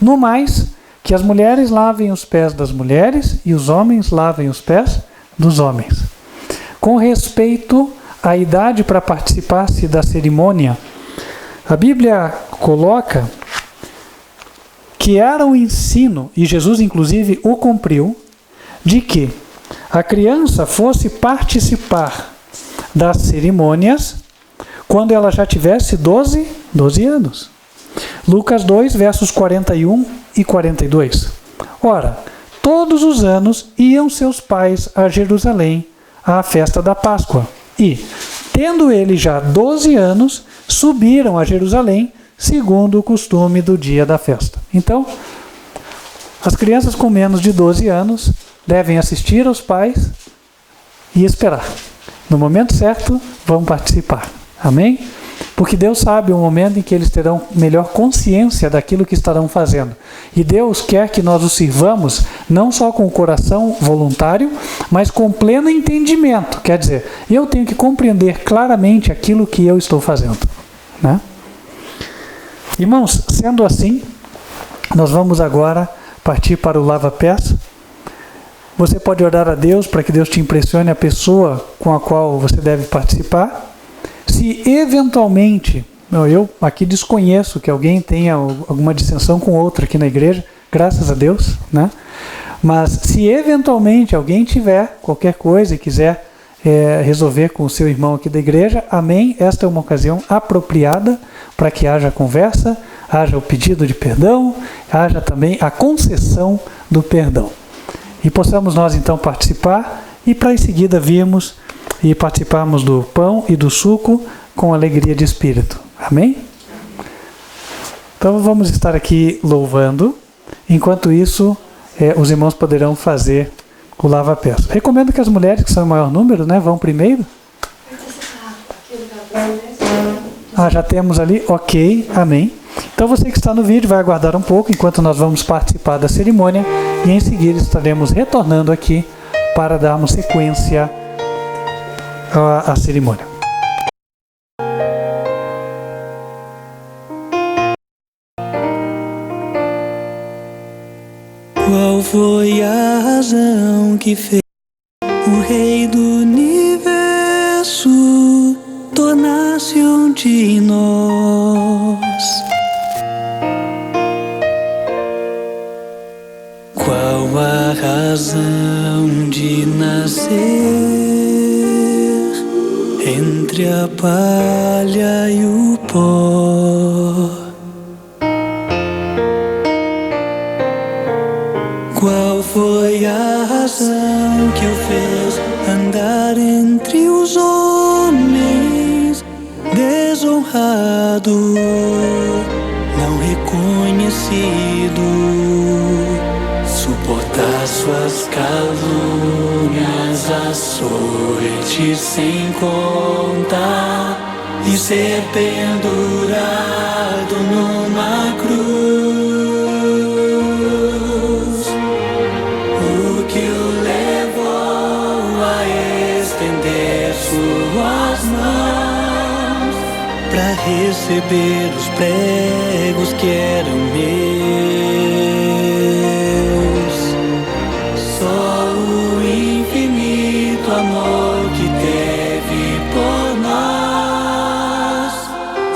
No mais, que as mulheres lavem os pés das mulheres e os homens lavem os pés dos homens. Com respeito à idade para participar-se da cerimônia, a Bíblia coloca que era o ensino, e Jesus inclusive o cumpriu, de que a criança fosse participar das cerimônias quando ela já tivesse 12 anos. Lucas 2, versos 41 e 42. Ora, todos os anos iam seus pais a Jerusalém à festa da Páscoa e, tendo ele já 12 anos, subiram a Jerusalém segundo o costume do dia da festa. Então, as crianças com menos de 12 anos devem assistir aos pais e esperar. No momento certo, vão participar. Amém? Porque Deus sabe o momento em que eles terão melhor consciência daquilo que estarão fazendo. E Deus quer que nós os sirvamos não só com o coração voluntário, mas com pleno entendimento. Quer dizer, eu tenho que compreender claramente aquilo que eu estou fazendo. Né? Irmãos, sendo assim, nós vamos agora partir para o lava-pés. Você pode orar a Deus para que Deus te impressione a pessoa com a qual você deve participar. Se eventualmente, eu aqui desconheço que alguém tenha alguma dissensão com outra aqui na igreja, graças a Deus, né? Mas se eventualmente alguém tiver qualquer coisa e quiser resolver com o seu irmão aqui da igreja, amém, esta é uma ocasião apropriada para que haja conversa, haja o pedido de perdão, haja também a concessão do perdão. E possamos nós então participar e para em seguida virmos e participarmos do pão e do suco com alegria de espírito. Amém? Então vamos estar aqui louvando. Enquanto isso, os irmãos poderão fazer O lava-pés. Recomendo que as mulheres, que são o maior número, né, vão primeiro. Já temos ali. Ok, amém. Então você que está no vídeo vai aguardar um pouco enquanto nós vamos participar da cerimônia e em seguida estaremos retornando aqui para darmos sequência à cerimônia. Qual foi a razão que fez o Rei do Universo tornar-se um de nós? Qual a razão de nascer entre a palha e o pó? Qual foi a razão que o fez andar entre os homens, desonrado, não reconhecido, suportar suas calúnias, açoites sem conta e ser pendurado numa cruz? Suas mãos para receber os pregos que eram meus. Só o infinito amor que teve por nós,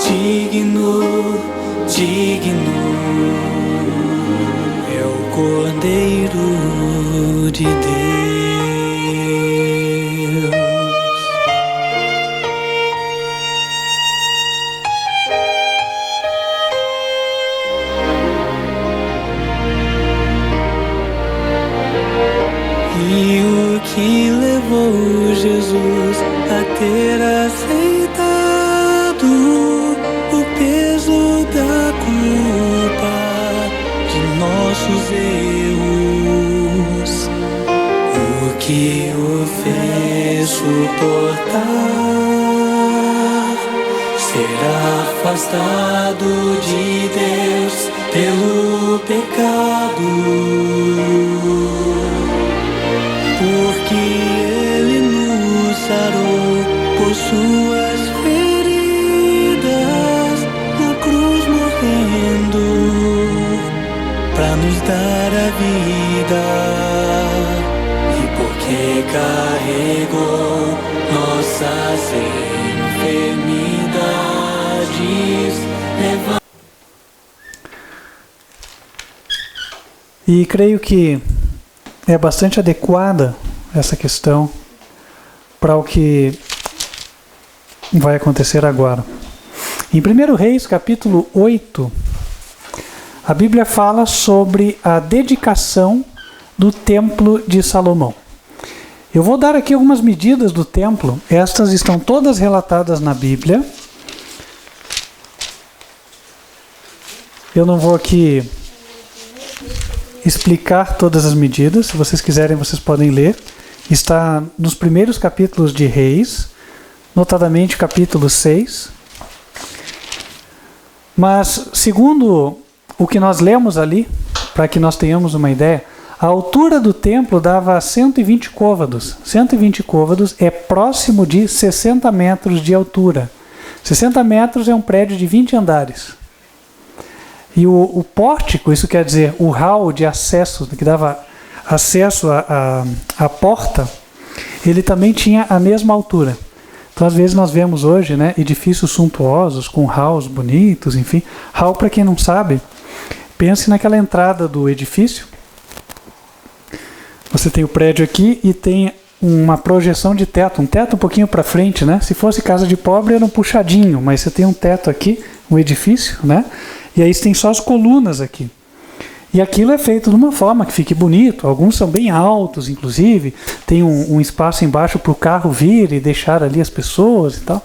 digno é o Cordeiro de Deus. E o que levou Jesus a ter aceitado o peso da culpa de nossos erros? O que o fez suportar ser afastado de Deus pelo pecado? Porque Ele nos sarou por suas feridas, na cruz morrendo, pra nos dar a vida. E porque carregou nossas enfermidades, E creio que é bastante adequada essa questão para o que vai acontecer agora. Em 1 Reis, capítulo 8, a Bíblia fala sobre a dedicação do templo de Salomão. Eu vou dar aqui algumas medidas do templo, estas estão todas relatadas na Bíblia. Eu não vou aqui explicar todas as medidas, se vocês quiserem vocês podem ler. Está nos primeiros capítulos de Reis, notadamente capítulo 6. Mas, segundo o que nós lemos ali, para que nós tenhamos uma ideia, a altura do templo dava 120 côvados. 120 côvados é próximo de 60 metros de altura. 60 metros é um prédio de 20 andares. E o pórtico, isso quer dizer o hall de acesso, que dava acesso à porta, ele também tinha a mesma altura. Então, às vezes nós vemos hoje, né, edifícios suntuosos, com halls bonitos, enfim. Hall, para quem não sabe, pense naquela entrada do edifício. Você tem o prédio aqui e tem uma projeção de teto, um teto um pouquinho para frente, né? Se fosse casa de pobre era um puxadinho, mas você tem um teto aqui, um edifício, né? E aí você tem só as colunas aqui. E aquilo é feito de uma forma que fique bonito. Alguns são bem altos, inclusive. Tem um espaço embaixo para o carro vir e deixar ali as pessoas e tal.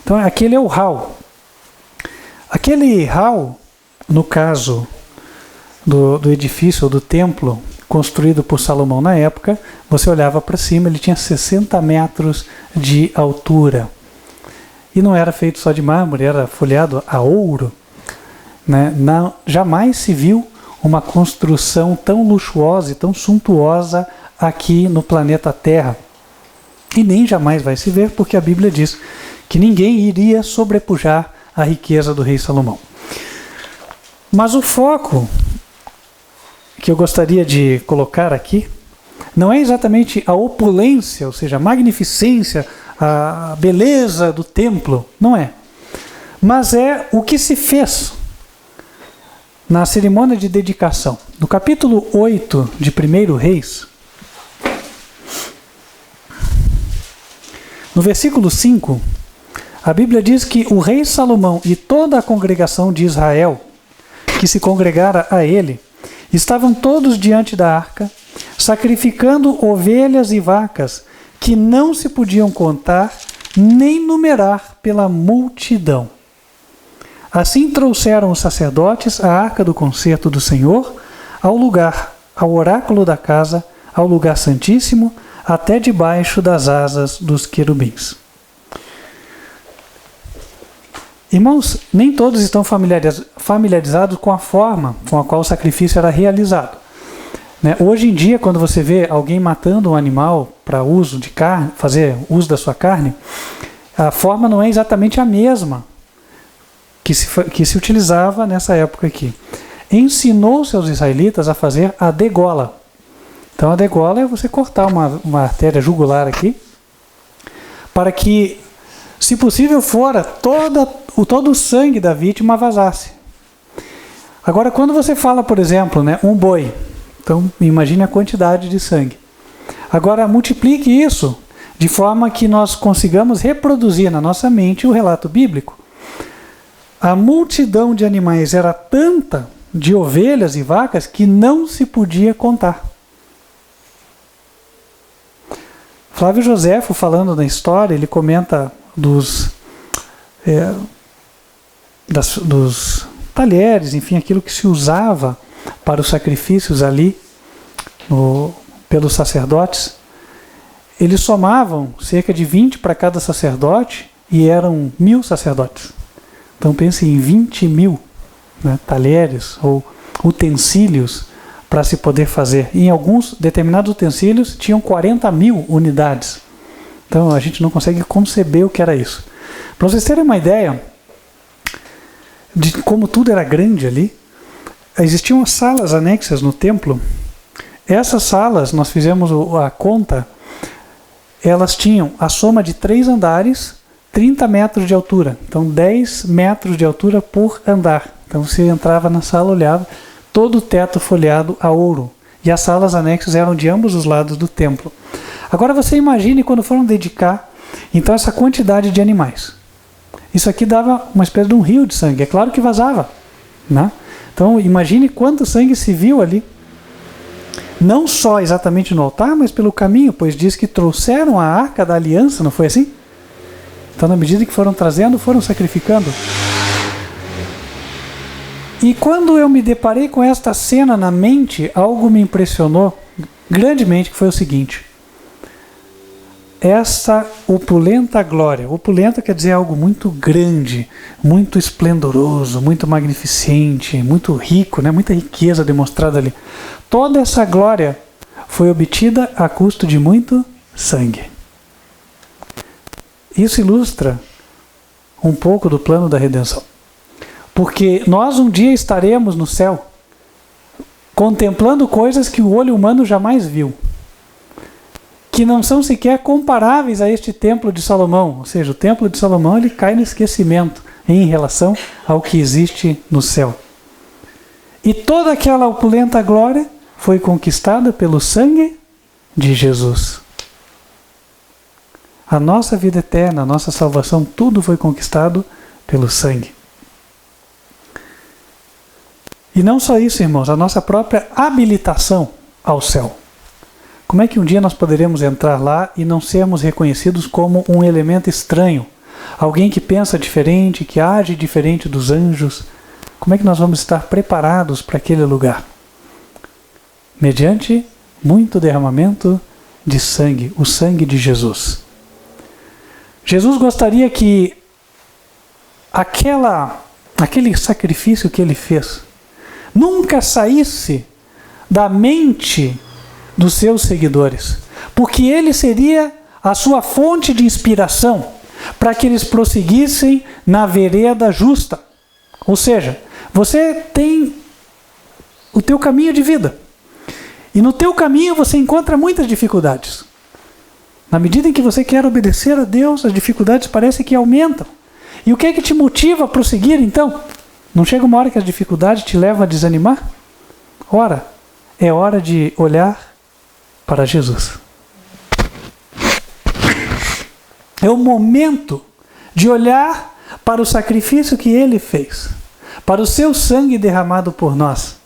Então aquele é o hall. Aquele hall, no caso do edifício ou do templo, construído por Salomão na época, você olhava para cima, ele tinha 60 metros de altura. E não era feito só de mármore, era folheado a ouro. Né? Jamais se viu uma construção tão luxuosa e tão suntuosa aqui no planeta Terra. E nem jamais vai se ver, porque a Bíblia diz que ninguém iria sobrepujar a riqueza do rei Salomão. Mas o foco que eu gostaria de colocar aqui não é exatamente a opulência, ou seja, a magnificência, a beleza do templo, não é. Mas é o que se fez na cerimônia de dedicação. No capítulo 8 de 1 Reis, no versículo 5, a Bíblia diz que o rei Salomão e toda a congregação de Israel, que se congregara a ele, estavam todos diante da arca, sacrificando ovelhas e vacas, que não se podiam contar nem numerar pela multidão. Assim trouxeram os sacerdotes a arca do concerto do Senhor ao oráculo da casa, ao lugar santíssimo, até debaixo das asas dos querubins. Irmãos, nem todos estão familiarizados com a forma com a qual o sacrifício era realizado. Né? Hoje em dia, quando você vê alguém matando um animal para uso de carne, fazer uso da sua carne, a forma não é exatamente a mesma que se utilizava nessa época aqui. Ensinou-se aos israelitas a fazer a degola. Então a degola é você cortar uma artéria jugular aqui, para que, se possível fora, todo o sangue da vítima vazasse. Agora, quando você fala, por exemplo, né, um boi, então imagine a quantidade de sangue. Agora multiplique isso de forma que nós consigamos reproduzir na nossa mente o relato bíblico. A multidão de animais era tanta, de ovelhas e vacas, que não se podia contar. Flávio Joséfo, falando na história, ele comenta dos talheres, enfim, aquilo que se usava para os sacrifícios ali pelos sacerdotes. Eles somavam cerca de 20 para cada sacerdote e eram 1000 sacerdotes. Então pense em 20.000, né, talheres ou utensílios para se poder fazer. E em alguns determinados utensílios tinham 40.000 unidades. Então a gente não consegue conceber o que era isso. Para vocês terem uma ideia de como tudo era grande ali, existiam salas anexas no templo. Essas salas, nós fizemos a conta, elas tinham a soma de 3 andares, 30 metros de altura. Então 10 metros de altura por andar. Então você entrava na sala, olhava, todo o teto folheado a ouro. E as salas anexas eram de ambos os lados do templo. Agora você imagine quando foram dedicar, então, essa quantidade de animais. Isso aqui dava uma espécie de um rio de sangue. É claro que vazava, né? Então imagine quanto sangue se viu ali. Não só exatamente no altar, mas pelo caminho, pois diz que trouxeram a arca da aliança, não foi assim? Então, na medida que foram trazendo, foram sacrificando. E quando eu me deparei com esta cena na mente, algo me impressionou grandemente, que foi o seguinte: essa opulenta glória. Opulenta quer dizer algo muito grande, muito esplendoroso, muito magnificente, muito rico, né? Muita riqueza demonstrada ali. Toda essa glória foi obtida a custo de muito sangue. Isso ilustra um pouco do plano da redenção. Porque nós um dia estaremos no céu, contemplando coisas que o olho humano jamais viu, que não são sequer comparáveis a este templo de Salomão. Ou seja, o templo de Salomão ele cai no esquecimento em relação ao que existe no céu. E toda aquela opulenta glória foi conquistada pelo sangue de Jesus. A nossa vida eterna, a nossa salvação, tudo foi conquistado pelo sangue. E não só isso, irmãos, a nossa própria habilitação ao céu. Como é que um dia nós poderemos entrar lá e não sermos reconhecidos como um elemento estranho? Alguém que pensa diferente, que age diferente dos anjos? Como é que nós vamos estar preparados para aquele lugar? mediante muito derramamento de sangue, o sangue de Jesus. Jesus gostaria que aquele sacrifício que ele fez nunca saísse da mente dos seus seguidores, porque ele seria a sua fonte de inspiração para que eles prosseguissem na vereda justa. Ou seja, você tem o teu caminho de vida, e no teu caminho você encontra muitas dificuldades. Na medida em que você quer obedecer a Deus, as dificuldades parecem que aumentam. E o que é que te motiva a prosseguir então? Não chega uma hora que as dificuldades te levam a desanimar? Ora, é hora de olhar para Jesus. É o momento de olhar para o sacrifício que Ele fez, para o seu sangue derramado por nós.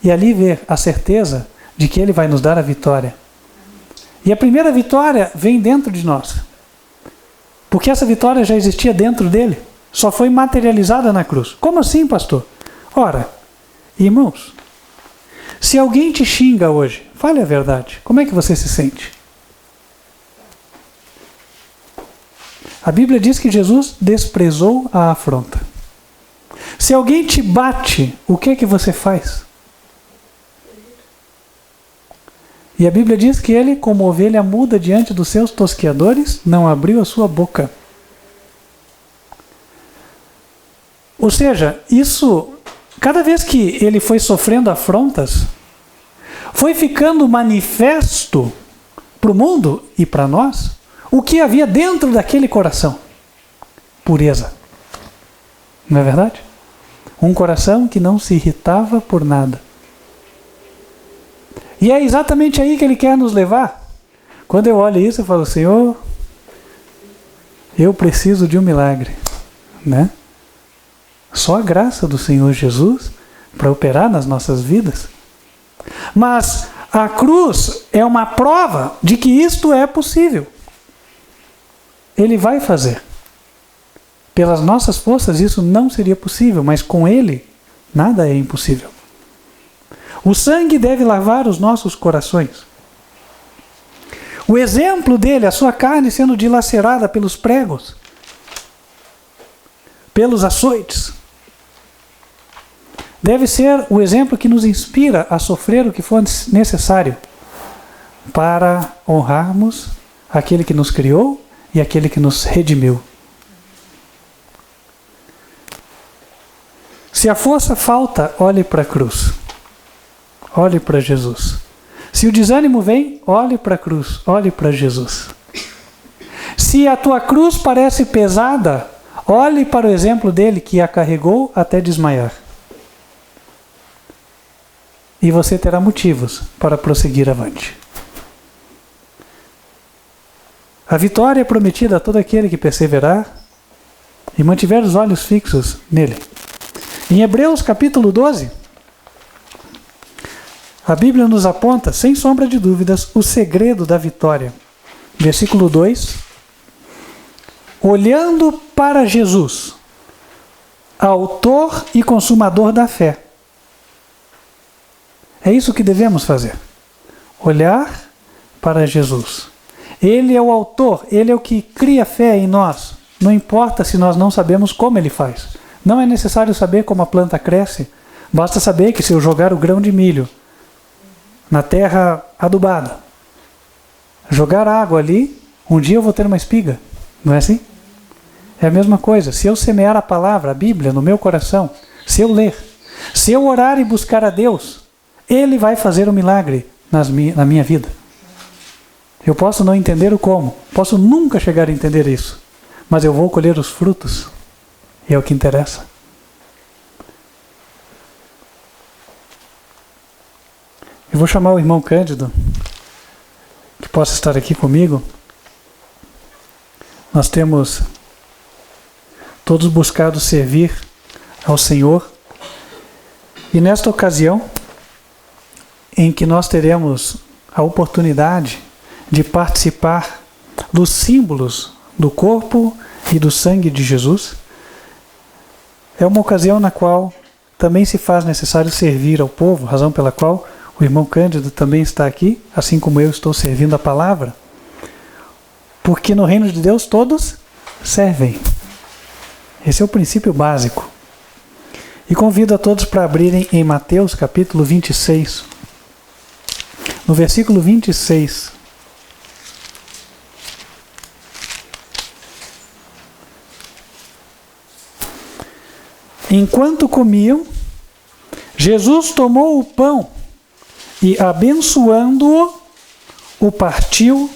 E ali ver a certeza de que Ele vai nos dar a vitória. E a primeira vitória vem dentro de nós. Porque essa vitória já existia dentro dele. Só foi materializada na cruz. Como assim, pastor? Ora, irmãos, se alguém te xinga hoje, fale a verdade. Como é que você se sente? A Bíblia diz que Jesus desprezou a afronta. Se alguém te bate, o que é que você faz? E a Bíblia diz que ele, como ovelha muda diante dos seus tosqueadores, não abriu a sua boca. Ou seja, isso, cada vez que ele foi sofrendo afrontas, foi ficando manifesto para o mundo e para nós o que havia dentro daquele coração. Pureza. Não é verdade? Um coração que não se irritava por nada. E é exatamente aí que Ele quer nos levar. Quando eu olho isso, eu falo, Senhor, eu preciso de um milagre, né? Só a graça do Senhor Jesus para operar nas nossas vidas. Mas a cruz é uma prova de que isto é possível. Ele vai fazer. Pelas nossas forças isso não seria possível, mas com Ele nada é impossível. O sangue deve lavar os nossos corações. O exemplo dele, a sua carne sendo dilacerada pelos pregos, pelos açoites, deve ser o exemplo que nos inspira a sofrer o que for necessário para honrarmos aquele que nos criou e aquele que nos redimiu. Se a força falta, olhe para a cruz. Olhe para Jesus. Se o desânimo vem, olhe para a cruz, olhe para Jesus. Se a tua cruz parece pesada, olhe para o exemplo dele que a carregou até desmaiar. E você terá motivos para prosseguir avante. A vitória é prometida a todo aquele que perseverar e mantiver os olhos fixos nele. Em Hebreus capítulo 12, a Bíblia nos aponta, sem sombra de dúvidas, o segredo da vitória. Versículo 2. Olhando para Jesus, autor e consumador da fé. É isso que devemos fazer. Olhar para Jesus. Ele é o autor, Ele é o que cria fé em nós. Não importa se nós não sabemos como Ele faz. Não é necessário saber como a planta cresce. Basta saber que se eu jogar o grão de milho na terra adubada, jogar água ali, um dia eu vou ter uma espiga. Não é assim? É a mesma coisa. Se eu semear a palavra, a Bíblia, no meu coração, se eu ler, se eu orar e buscar a Deus, Ele vai fazer um milagre na minha vida. Eu posso não entender o como, posso nunca chegar a entender isso, mas eu vou colher os frutos, e é o que interessa. Eu vou chamar o irmão Cândido, que possa estar aqui comigo. Nós temos todos buscado servir ao Senhor, e nesta ocasião, em que nós teremos a oportunidade de participar dos símbolos do corpo e do sangue de Jesus, é uma ocasião na qual também se faz necessário servir ao povo, razão pela qual o irmão Cândido também está aqui, assim como eu estou servindo a palavra, porque no reino de Deus todos servem. Esse é o princípio básico. E convido a todos para abrirem em Mateus capítulo 26, no versículo 26. Enquanto comiam, Jesus tomou o pão e, abençoando-o, o partiu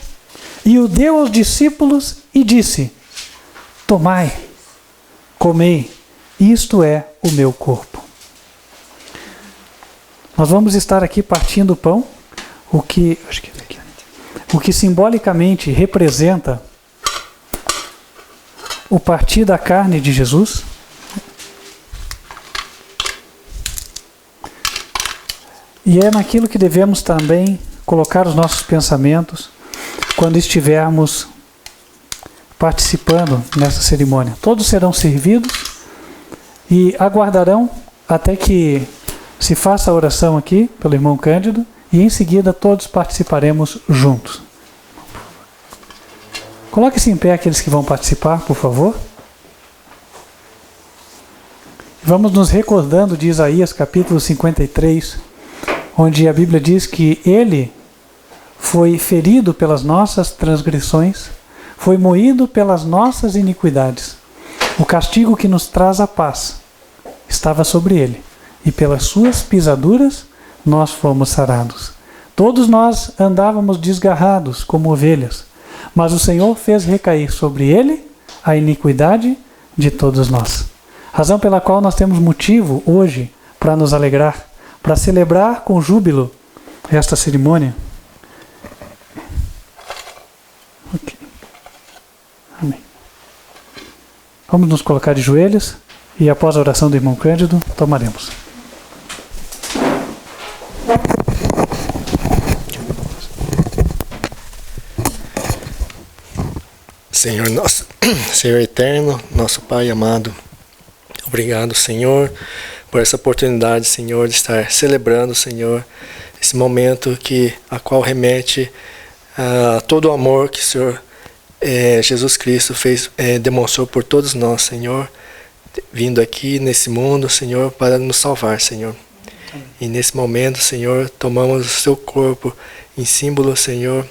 e o deu aos discípulos e disse: tomai, comei, isto é o meu corpo. Nós vamos estar aqui partindo o pão, o que simbolicamente representa o partir da carne de Jesus. E é naquilo que devemos também colocar os nossos pensamentos quando estivermos participando nessa cerimônia. Todos serão servidos e aguardarão até que se faça a oração aqui pelo irmão Cândido e em seguida todos participaremos juntos. Coloque-se em pé aqueles que vão participar, por favor. Vamos nos recordando de Isaías capítulo 53, onde a Bíblia diz que ele foi ferido pelas nossas transgressões, foi moído pelas nossas iniquidades. O castigo que nos traz a paz estava sobre ele, e pelas suas pisaduras nós fomos sarados. Todos nós andávamos desgarrados como ovelhas, mas o Senhor fez recair sobre ele a iniquidade de todos nós. Razão pela qual nós temos motivo hoje para nos alegrar, para celebrar com júbilo esta cerimônia. Ok. Amém. Vamos nos colocar de joelhos e após a oração do irmão Cândido, tomaremos. Senhor nosso, Senhor eterno, nosso Pai amado, obrigado, Senhor, por essa oportunidade, Senhor, de estar celebrando, Senhor, esse momento a qual remete a todo o amor que o Senhor Jesus Cristo demonstrou por todos nós, Senhor, vindo aqui nesse mundo, Senhor, para nos salvar, Senhor. E nesse momento, Senhor, tomamos o seu corpo em símbolo, Senhor,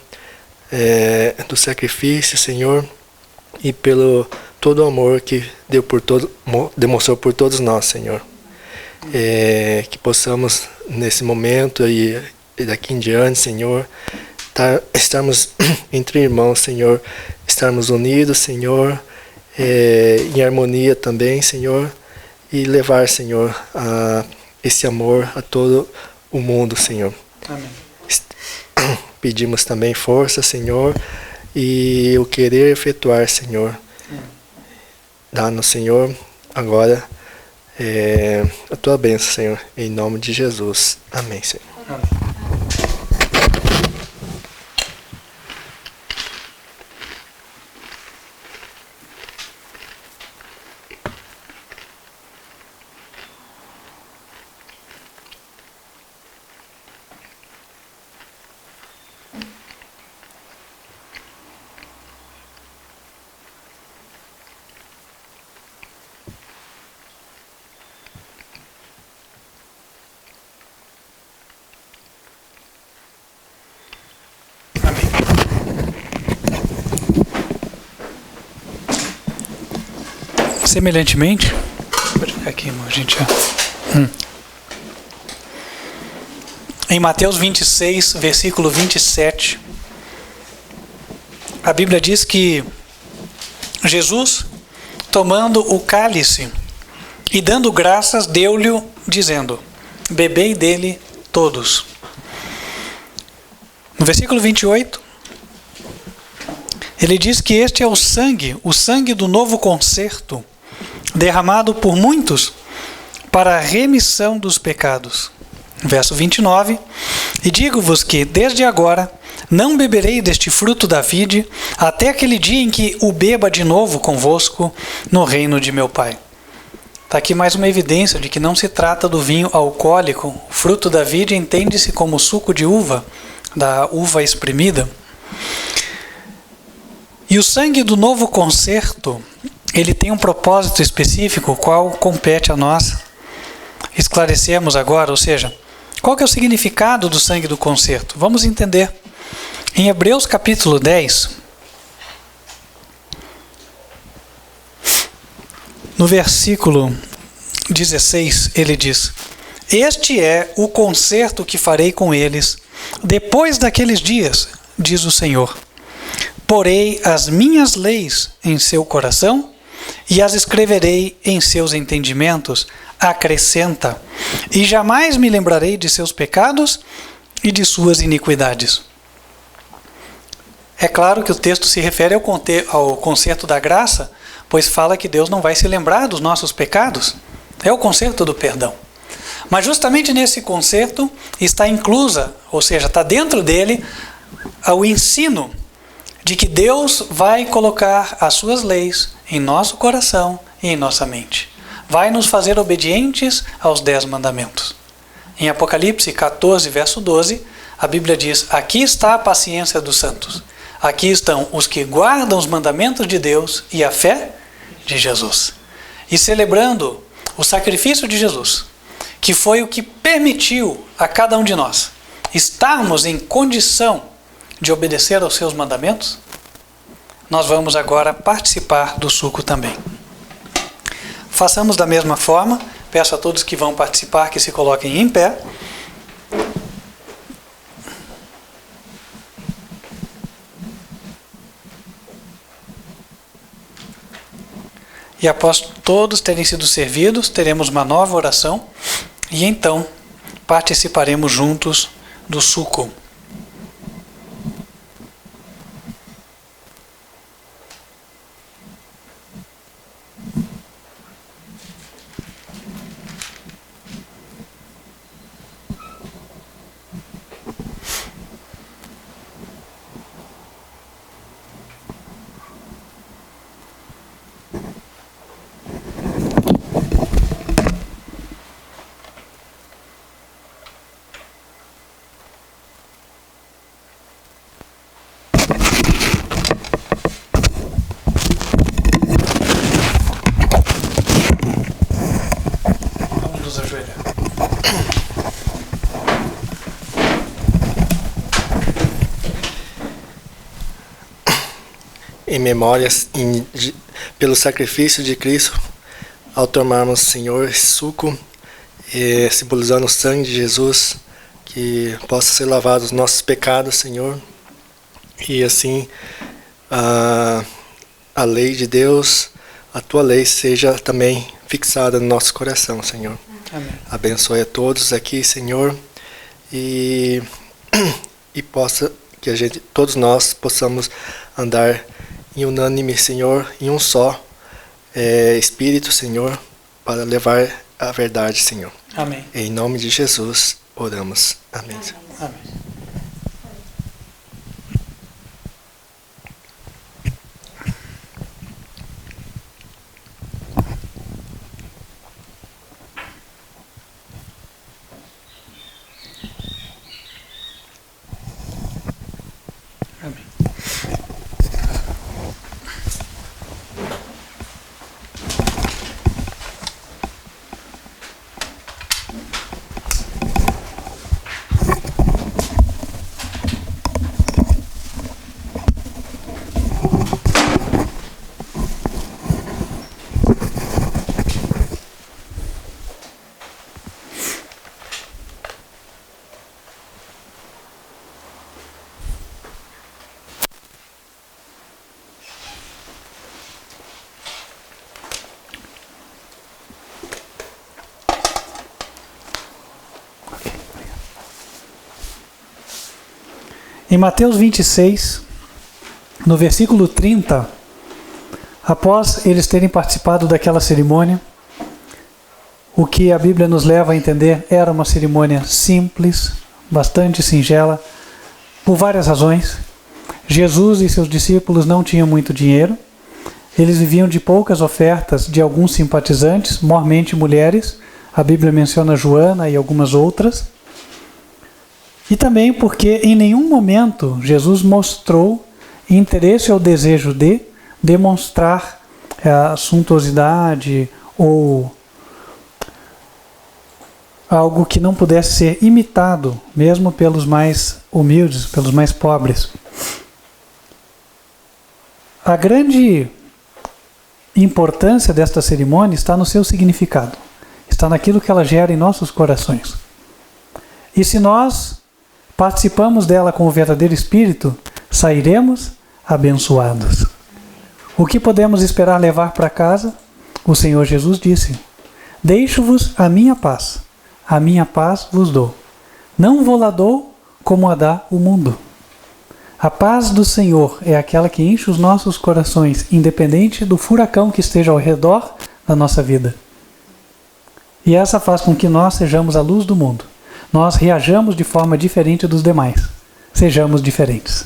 do sacrifício, Senhor, e pelo todo o amor que demonstrou por todos nós, Senhor. Que possamos nesse momento e daqui em diante, Senhor, estarmos entre irmãos, Senhor, estarmos unidos, Senhor, em harmonia também, Senhor, e levar, Senhor, esse amor a todo o mundo, Senhor. Amém. Pedimos também força, Senhor, e o querer efetuar, Senhor. Dá-nos, Senhor, agora a tua bênção, Senhor, em nome de Jesus. Amém, Senhor. Amém. Semelhantemente, pode ficar aqui, irmão, a gente já. Em Mateus 26, versículo 27, a Bíblia diz que Jesus, tomando o cálice e dando graças, deu-lhe, dizendo: bebei dele todos. No versículo 28, ele diz que este é o sangue do novo concerto, derramado por muitos para a remissão dos pecados. Verso 29, e digo-vos que desde agora não beberei deste fruto da vide até aquele dia em que o beba de novo convosco no reino de meu Pai. Está aqui mais uma evidência de que não se trata do vinho alcoólico. O fruto da vide entende-se como suco de uva, da uva espremida. E o sangue do novo concerto, ele tem um propósito específico, o qual compete a nós esclarecermos agora, ou seja, qual que é o significado do sangue do concerto? Vamos entender. Em Hebreus capítulo 10, no versículo 16, ele diz: Este é o concerto que farei com eles depois daqueles dias, diz o Senhor. Porei as minhas leis em seu coração e as escreverei em seus entendimentos, acrescenta, e jamais me lembrarei de seus pecados e de suas iniquidades. É claro que o texto se refere ao concerto da graça, pois fala que Deus não vai se lembrar dos nossos pecados. É o concerto do perdão. Mas justamente nesse concerto está inclusa, ou seja, está dentro dele, o ensino de que Deus vai colocar as suas leis em nosso coração e em nossa mente. Vai nos fazer obedientes aos 10 mandamentos. Em Apocalipse 14, verso 12, a Bíblia diz: Aqui está a paciência dos santos. Aqui estão os que guardam os mandamentos de Deus e a fé de Jesus. E celebrando o sacrifício de Jesus, que foi o que permitiu a cada um de nós estarmos em condição de obedecer aos seus mandamentos, nós vamos agora participar do suco também. Façamos da mesma forma. Peço a todos que vão participar que se coloquem em pé. E após todos terem sido servidos, teremos uma nova oração e então participaremos juntos do suco. Em memória, pelo sacrifício de Cristo, ao tomarmos, Senhor, esse suco, simbolizando o sangue de Jesus, que possa ser lavado os nossos pecados, Senhor, e assim a lei de Deus, a Tua lei, seja também fixada no nosso coração, Senhor. Amém. Abençoe a todos aqui, Senhor, e possa que todos nós possamos andar em unânime, Senhor, em um só Espírito, Senhor, para levar a verdade, Senhor. Amém. Em nome de Jesus, oramos. Amém. Amém. Em Mateus 26, no versículo 30, após eles terem participado daquela cerimônia, o que a Bíblia nos leva a entender era uma cerimônia simples, bastante singela, por várias razões. Jesus e seus discípulos não tinham muito dinheiro, Eles viviam de poucas ofertas de alguns simpatizantes, mormente mulheres. A Bíblia menciona Joana e algumas outras. E também porque em nenhum momento Jesus mostrou interesse ou desejo de demonstrar suntuosidade ou algo que não pudesse ser imitado, mesmo pelos mais humildes, pelos mais pobres. A grande importância desta cerimônia está no seu significado, está naquilo que ela gera em nossos corações. E se nós participamos dela com o verdadeiro espírito, sairemos abençoados. O que podemos esperar levar para casa? O Senhor Jesus disse: deixo-vos a minha paz vos dou. Não vou-la dou como a dá o mundo. A paz do Senhor é aquela que enche os nossos corações, independente do furacão que esteja ao redor da nossa vida. E essa faz com que nós sejamos a luz do mundo. Nós reajamos de forma diferente dos demais. Sejamos diferentes.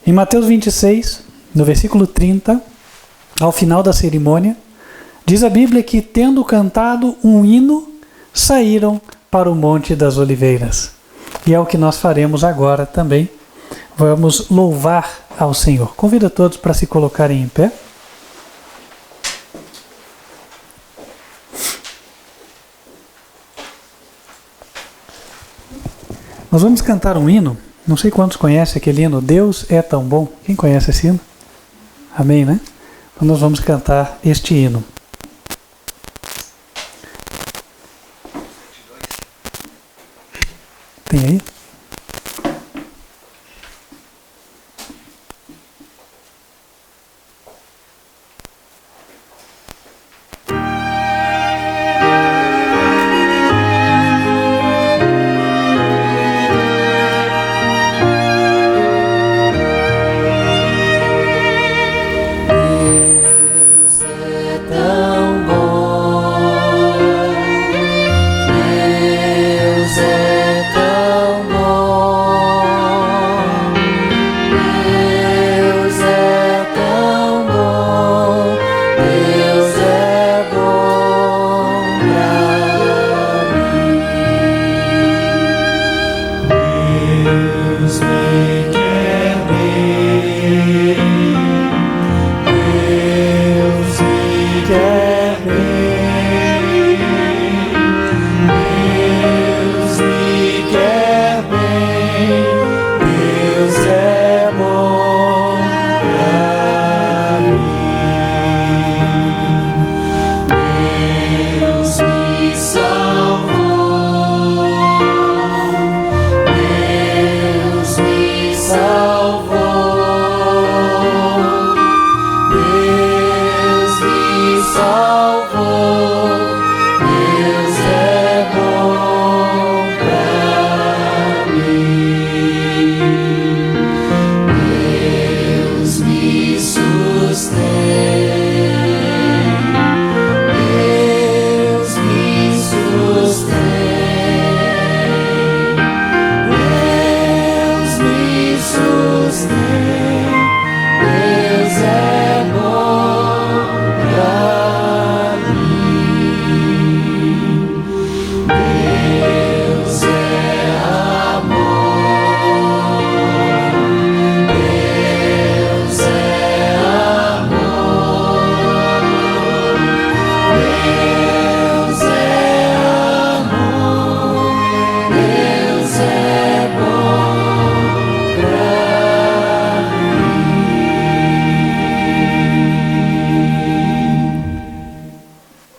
Em Mateus 26, no versículo 30, ao final da cerimônia, diz a Bíblia que, tendo cantado um hino, saíram para o Monte das Oliveiras. E é o que nós faremos agora também. Vamos louvar ao Senhor. Convido a todos para se colocarem em pé. Nós vamos cantar um hino. Não sei quantos conhecem aquele hino, Deus é tão bom. Quem conhece esse hino? Amém, né? Então nós vamos cantar este hino. Tem aí?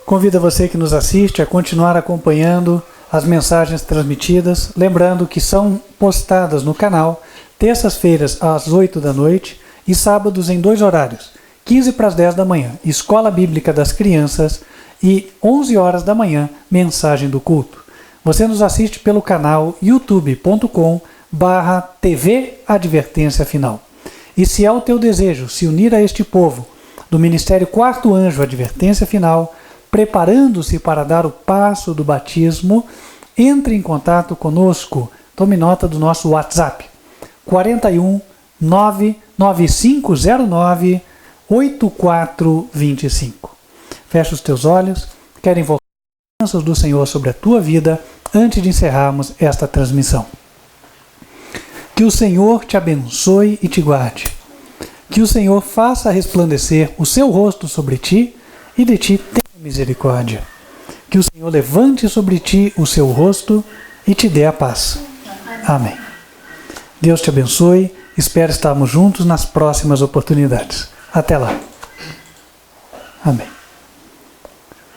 Convido você que nos assiste a continuar acompanhando as mensagens transmitidas, lembrando que são postadas no canal terças-feiras às 8 da noite e sábados em 2 horários, 15 para as 10 da manhã, Escola Bíblica das Crianças, e 11 horas da manhã, Mensagem do Culto. Você nos assiste pelo canal youtube.com/TV Advertência Final. E se é o teu desejo se unir a este povo do Ministério Quarto Anjo Advertência Final, preparando-se para dar o passo do batismo, entre em contato conosco. Tome nota do nosso WhatsApp, 41 99509 8425. Fecha os teus olhos. Quero invocar as bênçãos do Senhor sobre a tua vida antes de encerrarmos esta transmissão. Que o Senhor te abençoe e te guarde. Que o Senhor faça resplandecer o seu rosto sobre ti e de ti tenha misericórdia. Que o Senhor levante sobre ti o seu rosto e te dê a paz. Amém. Deus te abençoe. Espero estarmos juntos nas próximas oportunidades. Até lá. Amém.